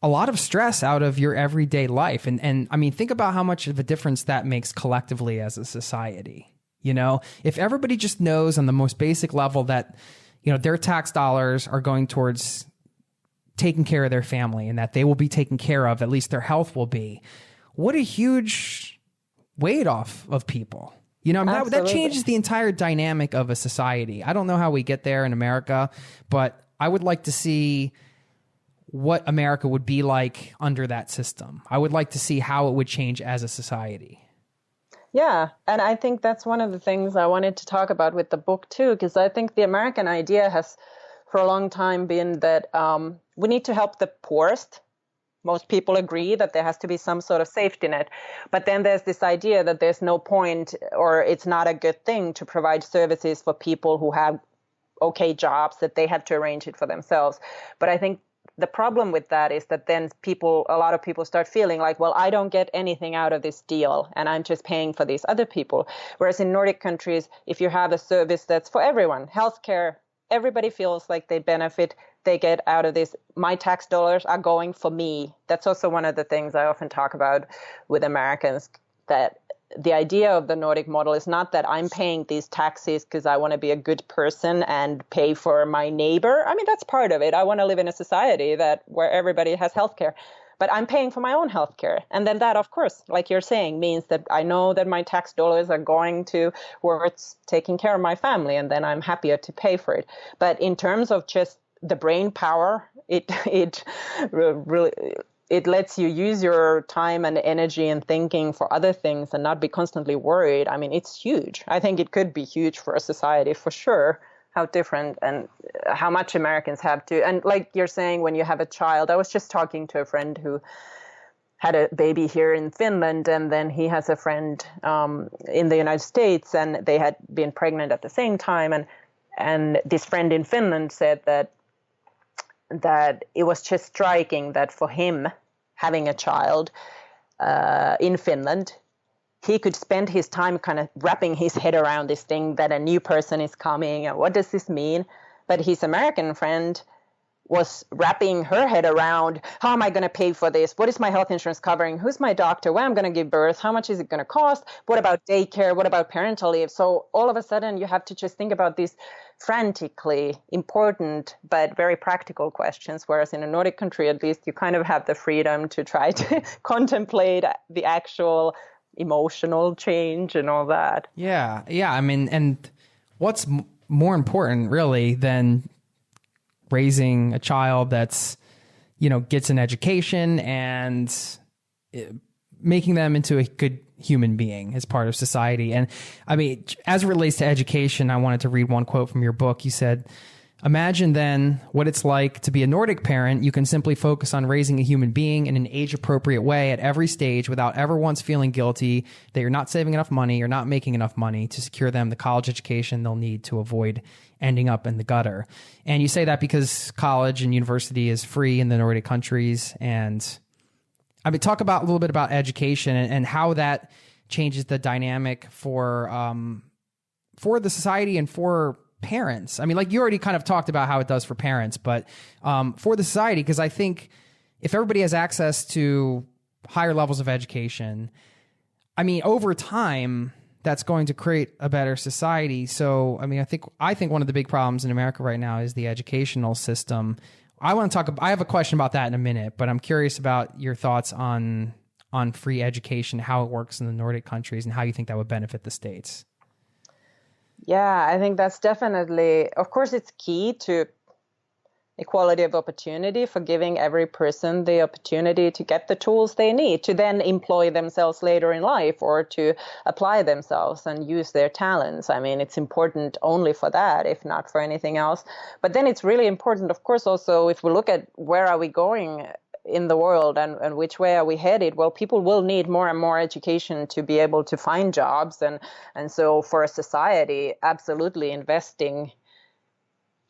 Speaker 2: a lot of stress out of your everyday life. And I mean, think about how much of a difference that makes collectively as a society. You know, if everybody just knows on the most basic level that, you know, their tax dollars are going towards taking care of their family and that they will be taken care of, at least their health will be, what a huge weight off of people. You know, I mean, that changes the entire dynamic of a society. I don't know how we get there in America, but I would like to see what America would be like under that system. I would like to see how it would change as a society.
Speaker 3: Yeah, and I think that's one of the things I wanted to talk about with the book too, because I think the American idea has for a long time been that we need to help the poorest. Most people agree that there has to be some sort of safety net. But then there's this idea that there's no point or it's not a good thing to provide services for people who have okay jobs, that they have to arrange it for themselves. But I think the problem with that is that then a lot of people start feeling like, well, I don't get anything out of this deal and I'm just paying for these other people. Whereas in Nordic countries, if you have a service that's for everyone, healthcare, everybody feels like they benefit, they get out of this. My tax dollars are going for me. That's also one of the things I often talk about with Americans, that the idea of the Nordic model is not that I'm paying these taxes because I want to be a good person and pay for my neighbor. I mean, that's part of it. I want to live in a society where everybody has healthcare, but I'm paying for my own healthcare. And then that, of course, like you're saying, means that I know that my tax dollars are going to where it's taking care of my family, and then I'm happier to pay for it. But in terms of just the brain power, it really it lets you use your time and energy and thinking for other things and not be constantly worried. I mean, it's huge. I think it could be huge for a society for sure, how different and how much Americans have to. And like you're saying, when you have a child, I was just talking to a friend who had a baby here in Finland, and then he has a friend in the United States, and they had been pregnant at the same time. And this friend in Finland said that it was just striking that for him, having a child in Finland, he could spend his time kind of wrapping his head around this thing that a new person is coming and what does this mean? But his American friend was wrapping her head around, how am I going to pay for this? What is my health insurance covering? Who's my doctor? When I'm going to give birth? How much is it going to cost? What about daycare? What about parental leave? So all of a sudden you have to just think about these frantically important but very practical questions, whereas in a Nordic country, at least, you kind of have the freedom to try to contemplate the actual emotional change and all that.
Speaker 2: Yeah. I mean, and what's more important really than raising a child that's, you know, gets an education and making them into a good human being as part of society. And I mean, as it relates to education, I wanted to read one quote from your book. You said, imagine then what it's like to be a Nordic parent. You can simply focus on raising a human being in an age-appropriate way at every stage without ever once feeling guilty that you're not saving enough money, you're not making enough money to secure them the college education they'll need to avoid ending up in the gutter. And you say that because college and university is free in the Nordic countries. And I mean, talk about a little bit about education and how that changes the dynamic for the society and for parents. I mean, like you already kind of talked about how it does for parents, but for the society, because I think if everybody has access to higher levels of education, I mean, over time, that's going to create a better society. So, I mean, I think one of the big problems in America right now is the educational system. I have a question about that in a minute, but I'm curious about your thoughts on free education, how it works in the Nordic countries, and how you think that would benefit the States.
Speaker 3: Yeah, I think that's definitely, of course, it's key to equality of opportunity, for giving every person the opportunity to get the tools they need to then employ themselves later in life or to apply themselves and use their talents. I mean, it's important only for that, if not for anything else. But then it's really important, of course, also if we look at where are we going in the world and which way are we headed? Well, people will need more and more education to be able to find jobs. And so for a society, absolutely investing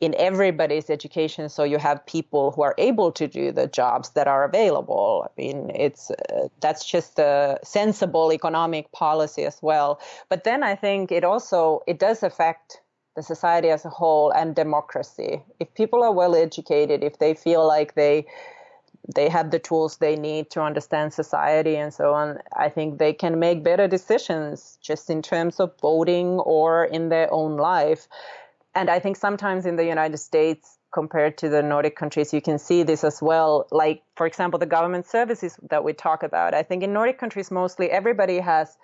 Speaker 3: in everybody's education so you have people who are able to do the jobs that are available. I mean, that's just a sensible economic policy as well. But then I think it does affect the society as a whole and democracy. If people are well educated, if they feel like they have the tools they need to understand society and so on, I think they can make better decisions just in terms of voting or in their own life. And I think sometimes in the United States, compared to the Nordic countries, you can see this as well. Like, for example, the government services that we talk about. I think in Nordic countries, mostly everybody has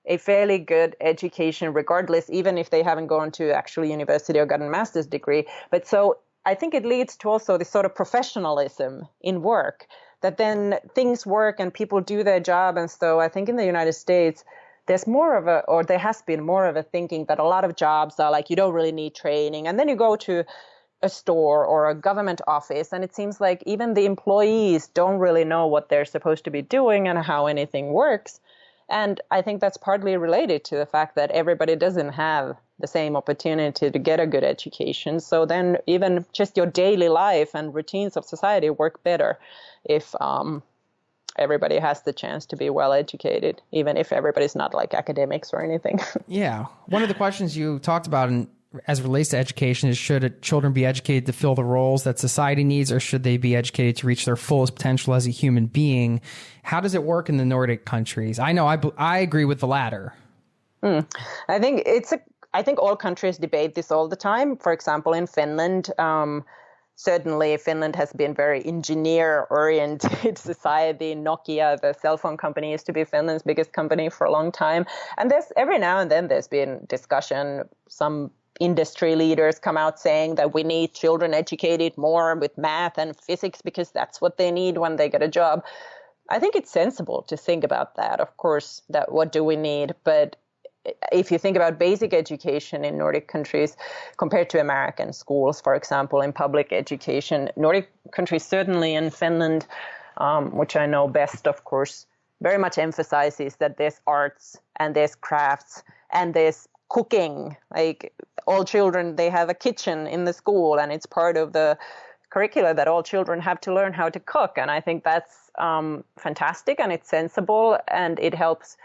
Speaker 3: a fairly good education, regardless, even if they haven't gone to actually university or gotten a master's degree. But so I think it leads to also this sort of professionalism in work, that then things work and people do their job. And so I think in the United States, there has been more of a thinking that a lot of jobs are like, you don't really need training. And then you go to a store or a government office, and it seems like even the employees don't really know what they're supposed to be doing and how anything works. And I think that's partly related to the fact that everybody doesn't have the same opportunity to get a good education. So then even just your daily life and routines of society work better if everybody has the chance to be well educated, even if everybody's not like academics or anything.
Speaker 2: Yeah. One of the questions you talked about as it relates to education is, should children be educated to fill the roles that society needs, or should they be educated to reach their fullest potential as a human being? How does it work in the Nordic countries? I know I agree with the latter.
Speaker 3: I think all countries debate this all the time. For example, in Finland, certainly, Finland has been very engineer-oriented society. Nokia, the cell phone company, used to be Finland's biggest company for a long time. And every now and then there's been discussion. Some industry leaders come out saying that we need children educated more with math and physics because that's what they need when they get a job. I think it's sensible to think about that, of course, that what do we need? But if you think about basic education in Nordic countries compared to American schools, for example, in public education, Nordic countries, certainly in Finland, which I know best, of course, very much emphasizes that there's arts and there's crafts and there's cooking. Like all children, they have a kitchen in the school, and it's part of the curricula that all children have to learn how to cook. And I think that's fantastic, and it's sensible, and it helps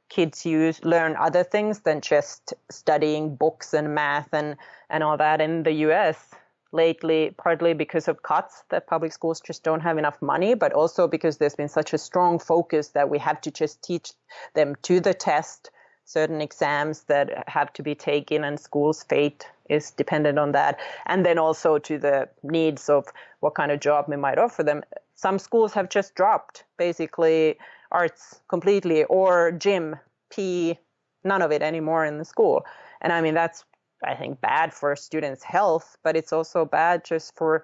Speaker 3: kids learn other things than just studying books and math and all that. In the US lately, partly because of cuts, that public schools just don't have enough money, but also because there's been such a strong focus that we have to just teach them to the test, certain exams that have to be taken, and schools' fate is dependent on that. And then also to the needs of what kind of job we might offer them. Some schools have just dropped basically arts completely, or gym, PE, none of it anymore in the school. And I mean, that's, I think, bad for students' health, but it's also bad just for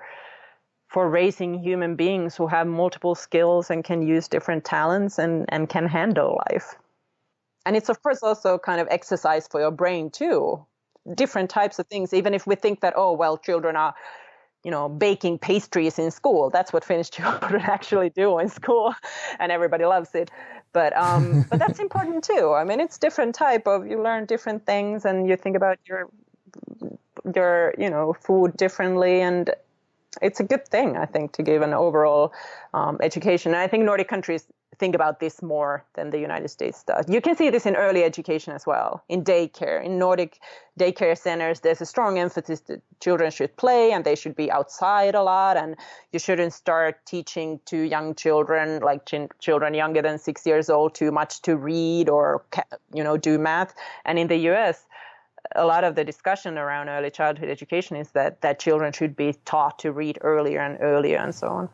Speaker 3: raising human beings who have multiple skills and can use different talents and can handle life. And it's, of course, also kind of exercise for your brain, too. Different types of things, even if we think that, oh, well, children are, baking pastries in school. That's what Finnish children actually do in school, and everybody loves it. But that's important too. I mean, it's different type of, you learn different things, and you think about your food differently, and it's a good thing, I think, to give an overall education. And I think Nordic countries think about this more than the United States does. You can see this in early education as well, in daycare. In Nordic daycare centers, there's a strong emphasis that children should play and they should be outside a lot, and you shouldn't start teaching to young children, like children younger than 6 years old, too much to read or do math. And in the US, a lot of the discussion around early childhood education is that children should be taught to read earlier and earlier and so on.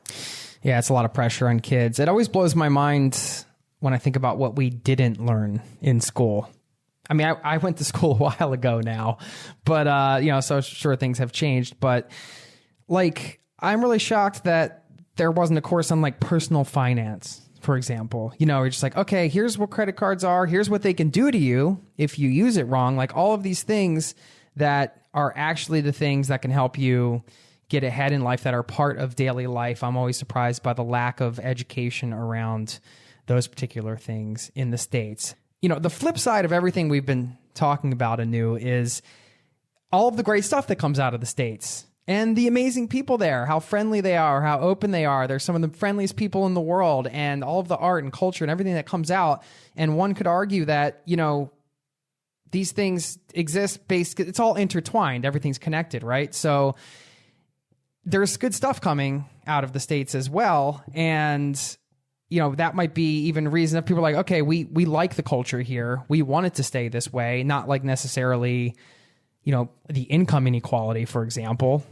Speaker 2: Yeah, it's a lot of pressure on kids. It always blows my mind when I think about what we didn't learn in school. I mean, I went to school a while ago now, but, so sure things have changed. But, I'm really shocked that there wasn't a course on, personal finance, for example. You're just like, okay, here's what credit cards are. Here's what they can do to you if you use it wrong. All of these things that are actually the things that can help you get ahead in life that are part of daily life. I'm always surprised by the lack of education around those particular things in the States. You know, the flip side of everything we've been talking about, Anu, is all of the great stuff that comes out of the States and the amazing people there, how friendly they are, how open they are. They're some of the friendliest people in the world, and all of the art and culture and everything that comes out. And one could argue that, you know, these things exist it's all intertwined. Everything's connected, right? So there's good stuff coming out of the States as well. And, you know, that might be even reason that people are like, okay, we like the culture here. We want it to stay this way, not like necessarily, you know, the income inequality, for example.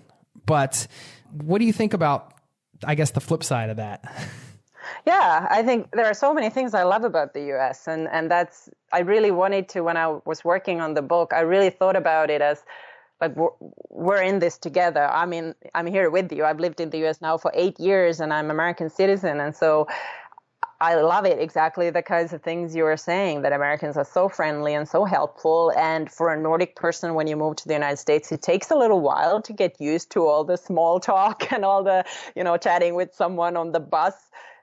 Speaker 2: But what do you think about, I guess, the flip side of that?
Speaker 3: Yeah, I think there are so many things I love about the US. And that's, I really wanted to, when I was working on the book, I really thought about it as like, we're in this together. I mean, I'm here with you. I've lived in the US now for 8 years and I'm an American citizen. And so I love it, exactly the kinds of things you were saying, that Americans are so friendly and so helpful. And for a Nordic person, when you move to the United States, it takes a little while to get used to all the small talk and all the, you know, chatting with someone on the bus.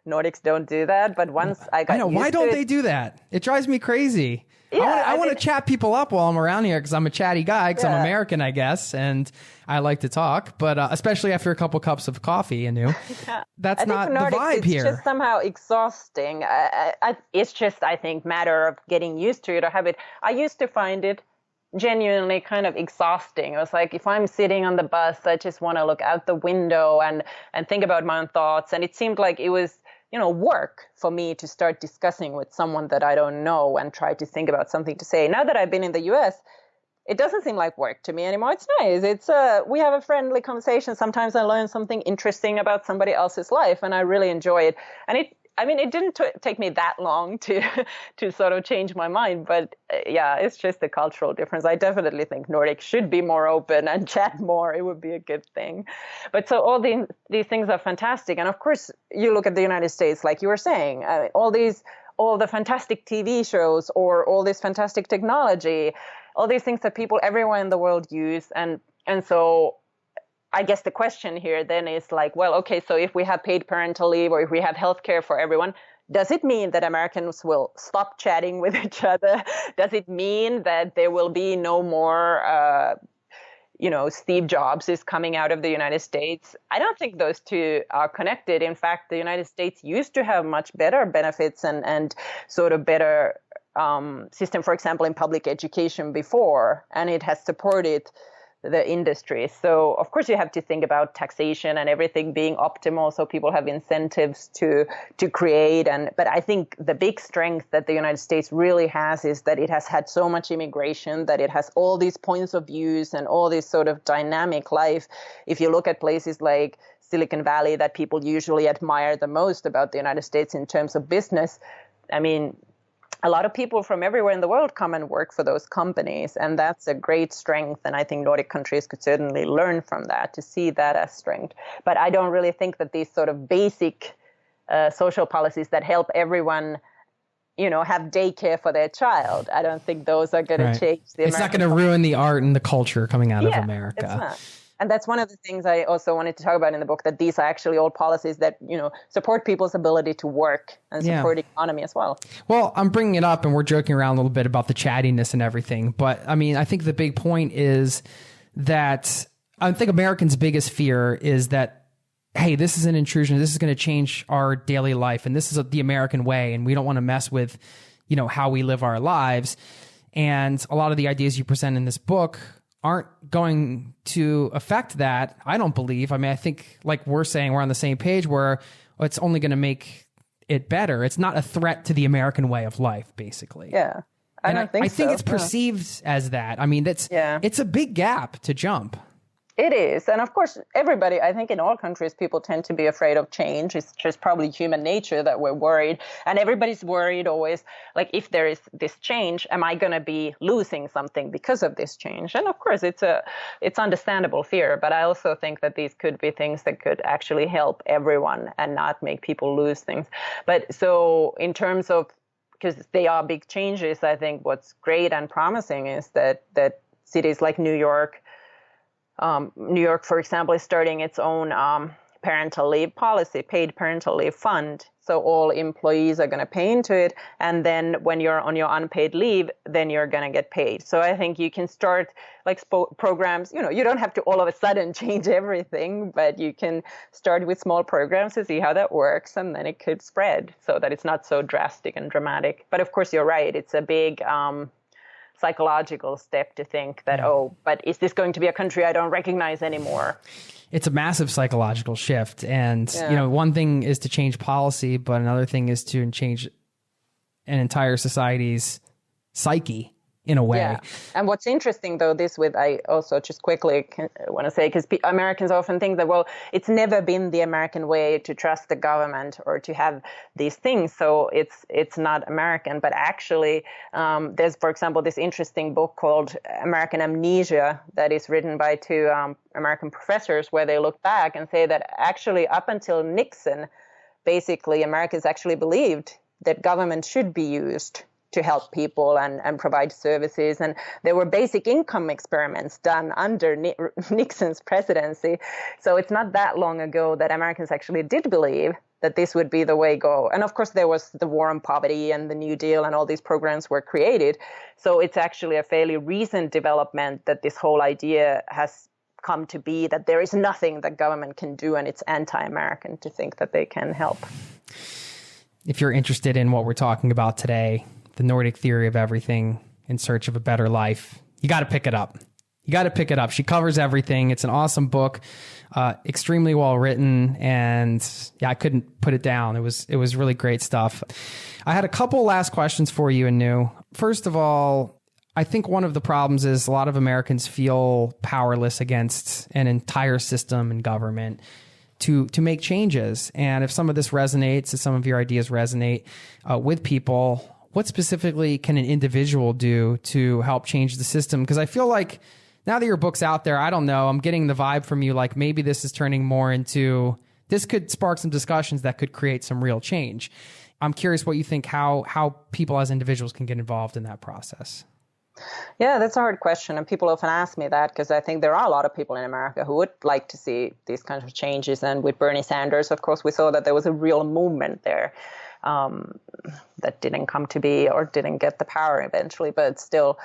Speaker 3: Nordics don't do that. But once I got used to it.
Speaker 2: Why don't they do that? It drives me crazy. Yeah, I want to chat people up while I'm around here because I'm a chatty guy, because I'm American, I guess, and I like to talk, but especially after a couple cups of coffee, that's not the vibe here.
Speaker 3: It's just somehow exhausting. It's just, I think, matter of getting used to it or habit. I used to find it genuinely kind of exhausting. It was like, if I'm sitting on the bus, I just want to look out the window and think about my own thoughts. And it seemed like it was, you know, work for me to start discussing with someone that I don't know and try to think about something to say. Now that I've been in the US, it doesn't seem like work to me anymore. It's nice. It's we have a friendly conversation. Sometimes I learn something interesting about somebody else's life, and I really enjoy it. And it didn't take me that long to sort of change my mind. But yeah, it's just a cultural difference. I definitely think Nordics should be more open and chat more. It would be a good thing. But so all these things are fantastic. And of course, you look at the United States, like you were saying, all the fantastic TV shows or all this fantastic technology, all these things that people everywhere in the world use. And so I guess the question here then is like, well, okay, so if we have paid parental leave or if we have healthcare for everyone, does it mean that Americans will stop chatting with each other? Does it mean that there will be no more, Steve Jobs is coming out of the United States? I don't think those two are connected. In fact, the United States used to have much better benefits and sort of better system, for example, in public education before, and it has supported the industry. So of course you have to think about taxation and everything being optimal so people have incentives to create. But I think the big strength that the United States really has is that it has had so much immigration, that it has all these points of views and all this sort of dynamic life. If you look at places like Silicon Valley that people usually admire the most about the United States in terms of business, I mean, a lot of people from everywhere in the world come and work for those companies, and that's a great strength. And I think Nordic countries could certainly learn from that, to see that as strength. But I don't really think that these sort of basic social policies that help everyone, have daycare for their child, I don't think those are going to change the American.
Speaker 2: It's not going to ruin the art and the culture coming out of America.
Speaker 3: It's not. And that's one of the things I also wanted to talk about in the book, that these are actually all policies that, support people's ability to work and support the economy as well.
Speaker 2: Well, I'm bringing it up and we're joking around a little bit about the chattiness and everything. But I mean, I think the big point is that I think Americans' biggest fear is that, hey, this is an intrusion. This is going to change our daily life. And this is the American way. And we don't want to mess with, how we live our lives. And a lot of the ideas you present in this book aren't going to affect that, I don't believe. I mean, I think, like we're saying, we're on the same page where it's only going to make it better. It's not a threat to the American way of life, basically.
Speaker 3: Yeah, I
Speaker 2: think it's perceived as that. I mean, it's a big gap to jump.
Speaker 3: It is. And of course, everybody, I think in all countries, people tend to be afraid of change. It's just probably human nature that we're worried. And everybody's worried always, like, if there is this change, am I going to be losing something because of this change? And of course, it's understandable fear. But I also think that these could be things that could actually help everyone and not make people lose things. But so in terms of, because they are big changes, I think what's great and promising is that cities like New York, New York, for example, is starting its own parental leave policy, paid parental leave fund. So all employees are going to pay into it. And then when you're on your unpaid leave, then you're going to get paid. So I think you can start like programs, you don't have to all of a sudden change everything, but you can start with small programs to see how that works. And then it could spread so that it's not so drastic and dramatic. But of course, you're right. It's a big psychological step to think that, but is this going to be a country I don't recognize anymore?
Speaker 2: It's a massive psychological shift. And, one thing is to change policy, but another thing is to change an entire society's psyche in a way.
Speaker 3: Yeah. And what's interesting, though, I also just quickly want to say, because Americans often think that, well, it's never been the American way to trust the government or to have these things. So it's not American. But actually, there's, for example, this interesting book called American Amnesia that is written by two American professors, where they look back and say that actually up until Nixon, basically Americans actually believed that government should be used to help people and provide services. And there were basic income experiments done under Nixon's presidency. So it's not that long ago that Americans actually did believe that this would be the way go. And of course, there was the war on poverty and the New Deal and all these programs were created. So it's actually a fairly recent development that this whole idea has come to be, that there is nothing that government can do, and it's anti-American to think that they can help.
Speaker 2: If you're interested in what we're talking about today, the Nordic Theory of Everything, In Search of a Better Life, you got to pick it up. She covers everything. It's an awesome book, extremely well written, and I couldn't put it down. It was really great stuff. I had a couple last questions for you, Anu. First of all, I think one of the problems is a lot of Americans feel powerless against an entire system and government to make changes. And if some of this resonates, if some of your ideas resonate with people, what specifically can an individual do to help change the system? Because I feel like now that your book's out there, I don't know, I'm getting the vibe from you like maybe this is turning more into, this could spark some discussions that could create some real change. I'm curious what you think, how people as individuals can get involved in that process.
Speaker 3: Yeah, that's a hard question. And people often ask me that because I think there are a lot of people in America who would like to see these kinds of changes. And with Bernie Sanders, of course, we saw that there was a real movement there. That didn't come to be or didn't get the power eventually. But still,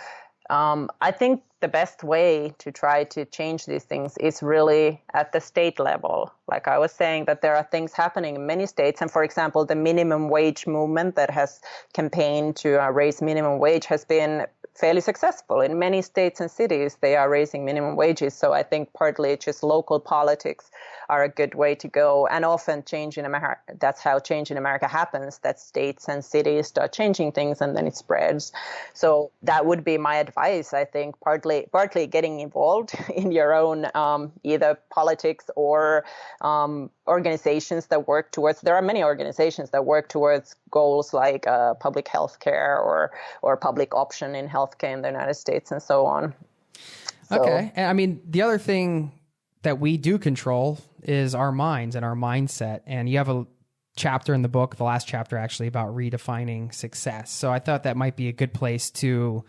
Speaker 3: I think the best way to try to change these things is really at the state level. Like I was saying, that there are things happening in many states. And for example, the minimum wage movement that has campaigned to raise minimum wage has been fairly successful. In many states and cities, they are raising minimum wages. So I think partly just local politics are a good way to go. And often change in America, that's how change in America happens, that states and cities start changing things and then it spreads. So that would be my advice, I think, partly getting involved in your own either politics or organizations that work towards, there are many organizations that work towards goals like public health care or public option in healthcare in the United States and so on.
Speaker 2: Okay. And I mean, the other thing that we do control is our minds and our mindset. And you have a chapter in the book, the last chapter actually, about redefining success. So I thought that might be a good place to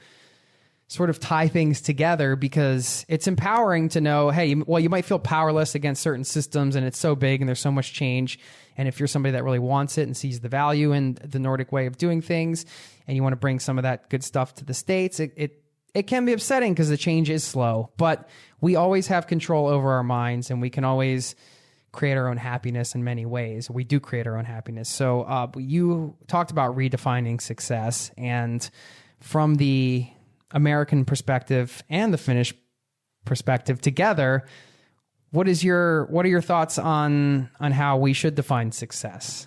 Speaker 2: sort of tie things together, because it's empowering to know, hey, well, you might feel powerless against certain systems and it's so big and there's so much change. And if you're somebody that really wants it and sees the value in the Nordic way of doing things, and you want to bring some of that good stuff to the States, it can be upsetting because the change is slow, but we always have control over our minds and we can always create our own happiness in many ways. We do create our own happiness. So you talked about redefining success, and from the American perspective and the Finnish perspective together, what are your thoughts on how we should define success?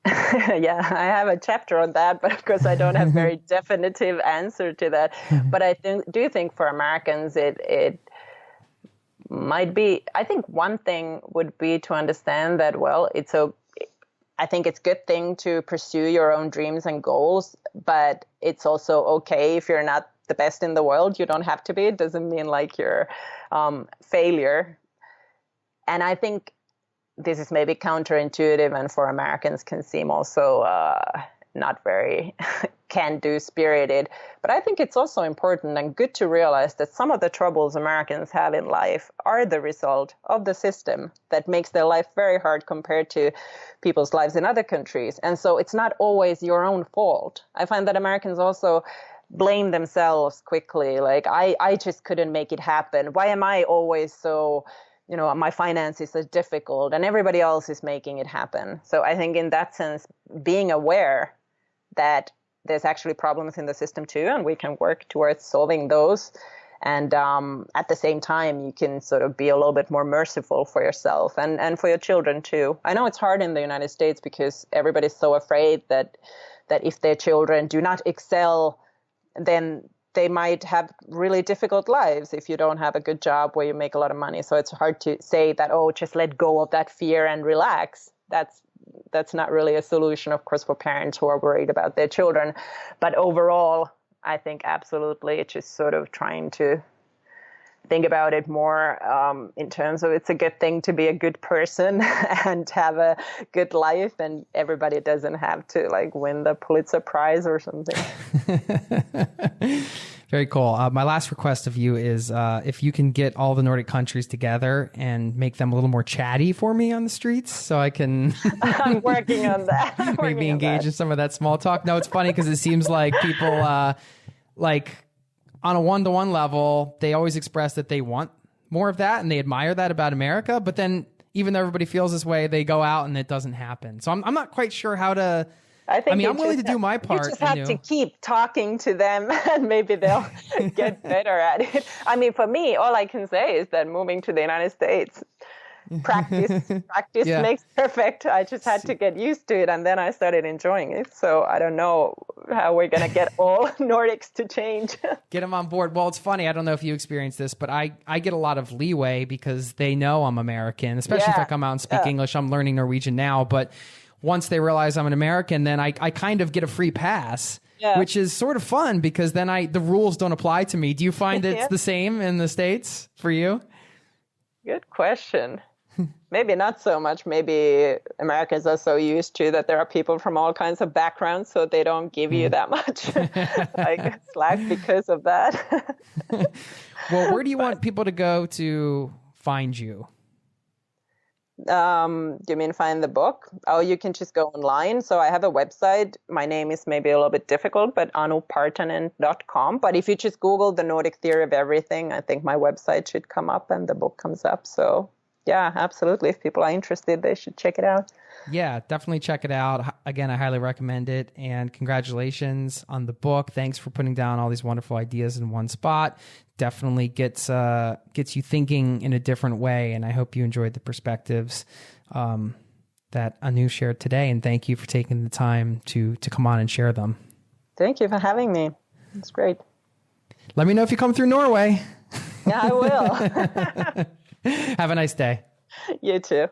Speaker 3: Yeah, I have a chapter on that, but of course I don't have very definitive answer to that. But I do think for Americans it might be, I think one thing would be to understand that, well, I think it's a good thing to pursue your own dreams and goals, but it's also okay if you're not the best in the world. You don't have to be. It doesn't mean like you're failure. And I think this is maybe counterintuitive and for Americans can seem also not very can-do spirited. But I think it's also important and good to realize that some of the troubles Americans have in life are the result of the system that makes their life very hard compared to people's lives in other countries. And so it's not always your own fault. I find that Americans also blame themselves quickly. Like, I just couldn't make it happen. Why am I always so, my finances are difficult and everybody else is making it happen? So I think in that sense, being aware that there's actually problems in the system too, and we can work towards solving those. And at the same time, you can sort of be a little bit more merciful for yourself and for your children too. I know it's hard in the United States because everybody's so afraid that if their children do not excel, then they might have really difficult lives if you don't have a good job where you make a lot of money. So it's hard to say that, just let go of that fear and relax. That's not really a solution, of course, for parents who are worried about their children. But overall, I think absolutely it's just sort of trying to think about it more in terms of it's a good thing to be a good person and have a good life, and everybody doesn't have to win the Pulitzer Prize or something.
Speaker 2: Very cool. My last request of you is if you can get all the Nordic countries together and make them a little more chatty for me on the streets so I can...
Speaker 3: I'm working on that.
Speaker 2: Maybe engage in some of that small talk. No, it's funny because it seems like people on a one-to-one level, they always express that they want more of that and they admire that about America. But then even though everybody feels this way, they go out and it doesn't happen. So I'm not quite sure how to... I'm willing to do my part.
Speaker 3: You just have to keep talking to them and maybe they'll get better at it. I mean, for me, all I can say is that moving to the United States, practice makes perfect. I just had to get used to it and then I started enjoying it. So I don't know how we're going to get all Nordics to change.
Speaker 2: Get them on board. Well, it's funny. I don't know if you experience this, but I get a lot of leeway because they know I'm American, especially if I come out and speak English. I'm learning Norwegian now, but once they realize I'm an American, then I kind of get a free pass, which is sort of fun because then the rules don't apply to me. Do you find it's the same in the States for you?
Speaker 3: Good question. Maybe not so much. Maybe Americans are so used to that there are people from all kinds of backgrounds, so they don't give you that much slack because of that.
Speaker 2: Well, where do you want people to go to find you?
Speaker 3: You mean find the book? Oh, you can just go online. So I have a website. My name is maybe a little bit difficult, but anupartanen.com. But if you just Google the Nordic Theory of Everything, I think my website should come up and the book comes up. So yeah, absolutely. If people are interested, they should check it out.
Speaker 2: Yeah, definitely check it out. Again, I highly recommend it. And congratulations on the book. Thanks for putting down all these wonderful ideas in one spot. Definitely gets you thinking in a different way. And I hope you enjoyed the perspectives that Anu shared today. And thank you for taking the time to come on and share them.
Speaker 3: Thank you for having me. It's great.
Speaker 2: Let me know if you come through Norway.
Speaker 3: Yeah, I will.
Speaker 2: Have a nice day.
Speaker 3: You too.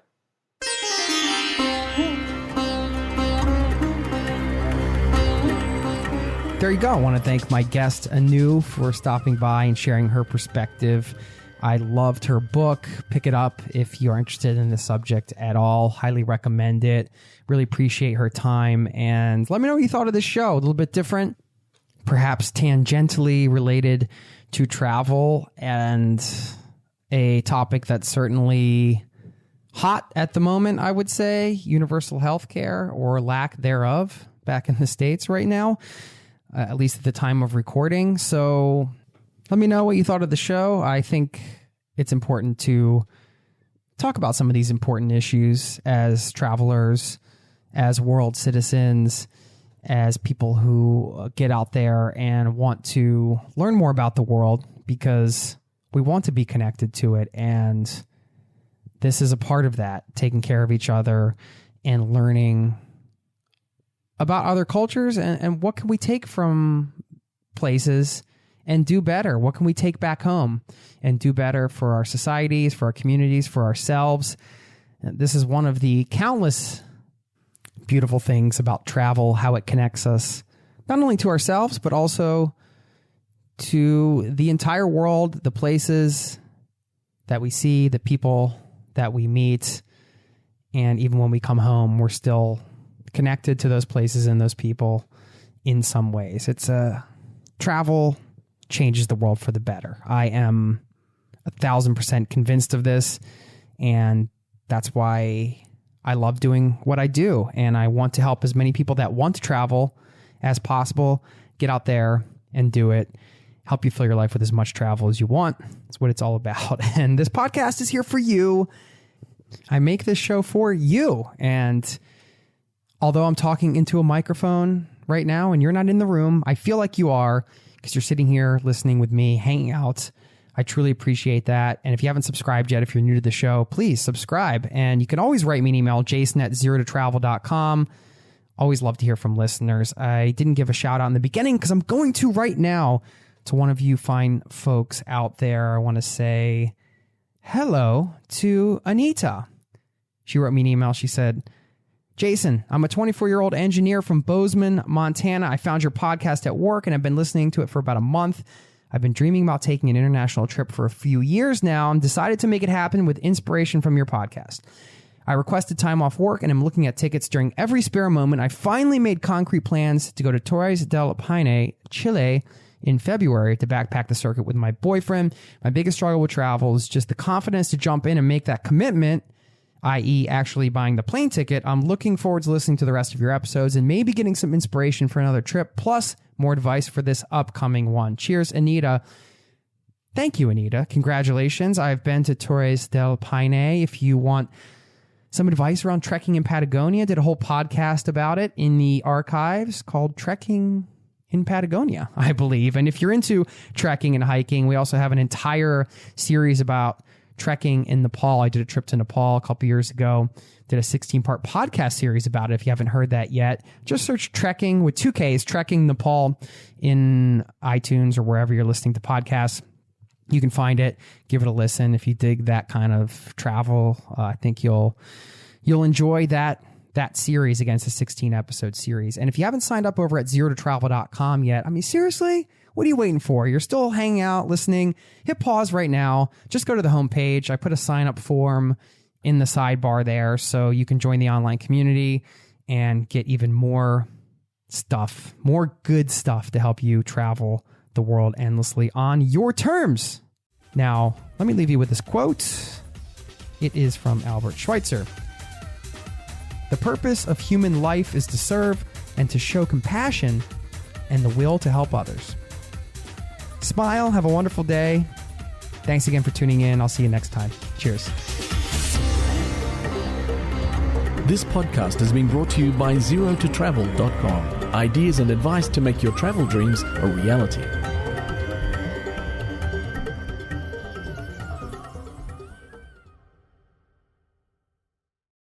Speaker 2: There you go. I want to thank my guest, Anu, for stopping by and sharing her perspective. I loved her book. Pick it up if you're interested in the subject at all. Highly recommend it. Really appreciate her time. And let me know what you thought of this show. A little bit different, perhaps tangentially related to travel, and a topic that's certainly hot at the moment, I would say. Universal health care, or lack thereof, back in the States right now. At least at the time of recording. So let me know what you thought of the show. I think it's important to talk about some of these important issues as travelers, as world citizens, as people who get out there and want to learn more about the world, because we want to be connected to it. And this is a part of that, taking care of each other and learning about other cultures and what can we take from places and do better? What can we take back home and do better for our societies, for our communities, for ourselves? And this is one of the countless beautiful things about travel, how it connects us, not only to ourselves, but also to the entire world, the places that we see, the people that we meet. And even when we come home, we're still connected to those places and those people in some ways. Travel changes the world for the better. I am 1,000% convinced of this, and that's why I love doing what I do. And I want to help as many people that want to travel as possible get out there and do it. Help you fill your life with as much travel as you want. That's what it's all about. And this podcast is here for you. I make this show for you. And although I'm talking into a microphone right now and you're not in the room, I feel like you are, because you're sitting here listening with me, hanging out. I truly appreciate that. And if you haven't subscribed yet, if you're new to the show, please subscribe. And you can always write me an email, jason@zerototravel.com. Always love to hear from listeners. I didn't give a shout out in the beginning because I'm going to right now to one of you fine folks out there. I want to say hello to Anita. She wrote me an email. She said, Jason, I'm a 24-year-old engineer from Bozeman, Montana. I found your podcast at work and I've been listening to it for about a month. I've been dreaming about taking an international trip for a few years now and decided to make it happen with inspiration from your podcast. I requested time off work and I'm looking at tickets during every spare moment. I finally made concrete plans to go to Torres del Paine, Chile in February to backpack the circuit with my boyfriend. My biggest struggle with travel is just the confidence to jump in and make that commitment, i.e. actually buying the plane ticket. I'm looking forward to listening to the rest of your episodes and maybe getting some inspiration for another trip, plus more advice for this upcoming one. Cheers, Anita. Thank you, Anita. Congratulations. I've been to Torres del Paine. If you want some advice around trekking in Patagonia, did a whole podcast about it in the archives called Trekking in Patagonia, I believe. And if you're into trekking and hiking, we also have an entire series about trekking in Nepal. I did a trip to Nepal a couple years ago, did a 16-part podcast series about it. If you haven't heard that yet, just search Trekking with 2 Ks, Trekking Nepal in iTunes or wherever you're listening to podcasts. You can find it, give it a listen. If you dig that kind of travel, I think you'll enjoy that series against a 16-episode series. And if you haven't signed up over at zerototravel.com yet, I mean, seriously, what are you waiting for? You're still hanging out, listening. Hit pause right now. Just go to the homepage. I put a sign-up form in the sidebar there so you can join the online community and get even more stuff, more good stuff to help you travel the world endlessly on your terms. Now, let me leave you with this quote. It is from Albert Schweitzer. The purpose of human life is to serve and to show compassion and the will to help others. Smile, have a wonderful day. Thanks again for tuning in. I'll see you next time. Cheers.
Speaker 1: This podcast has been brought to you by zerototravel.com. Ideas and advice to make your travel dreams a reality.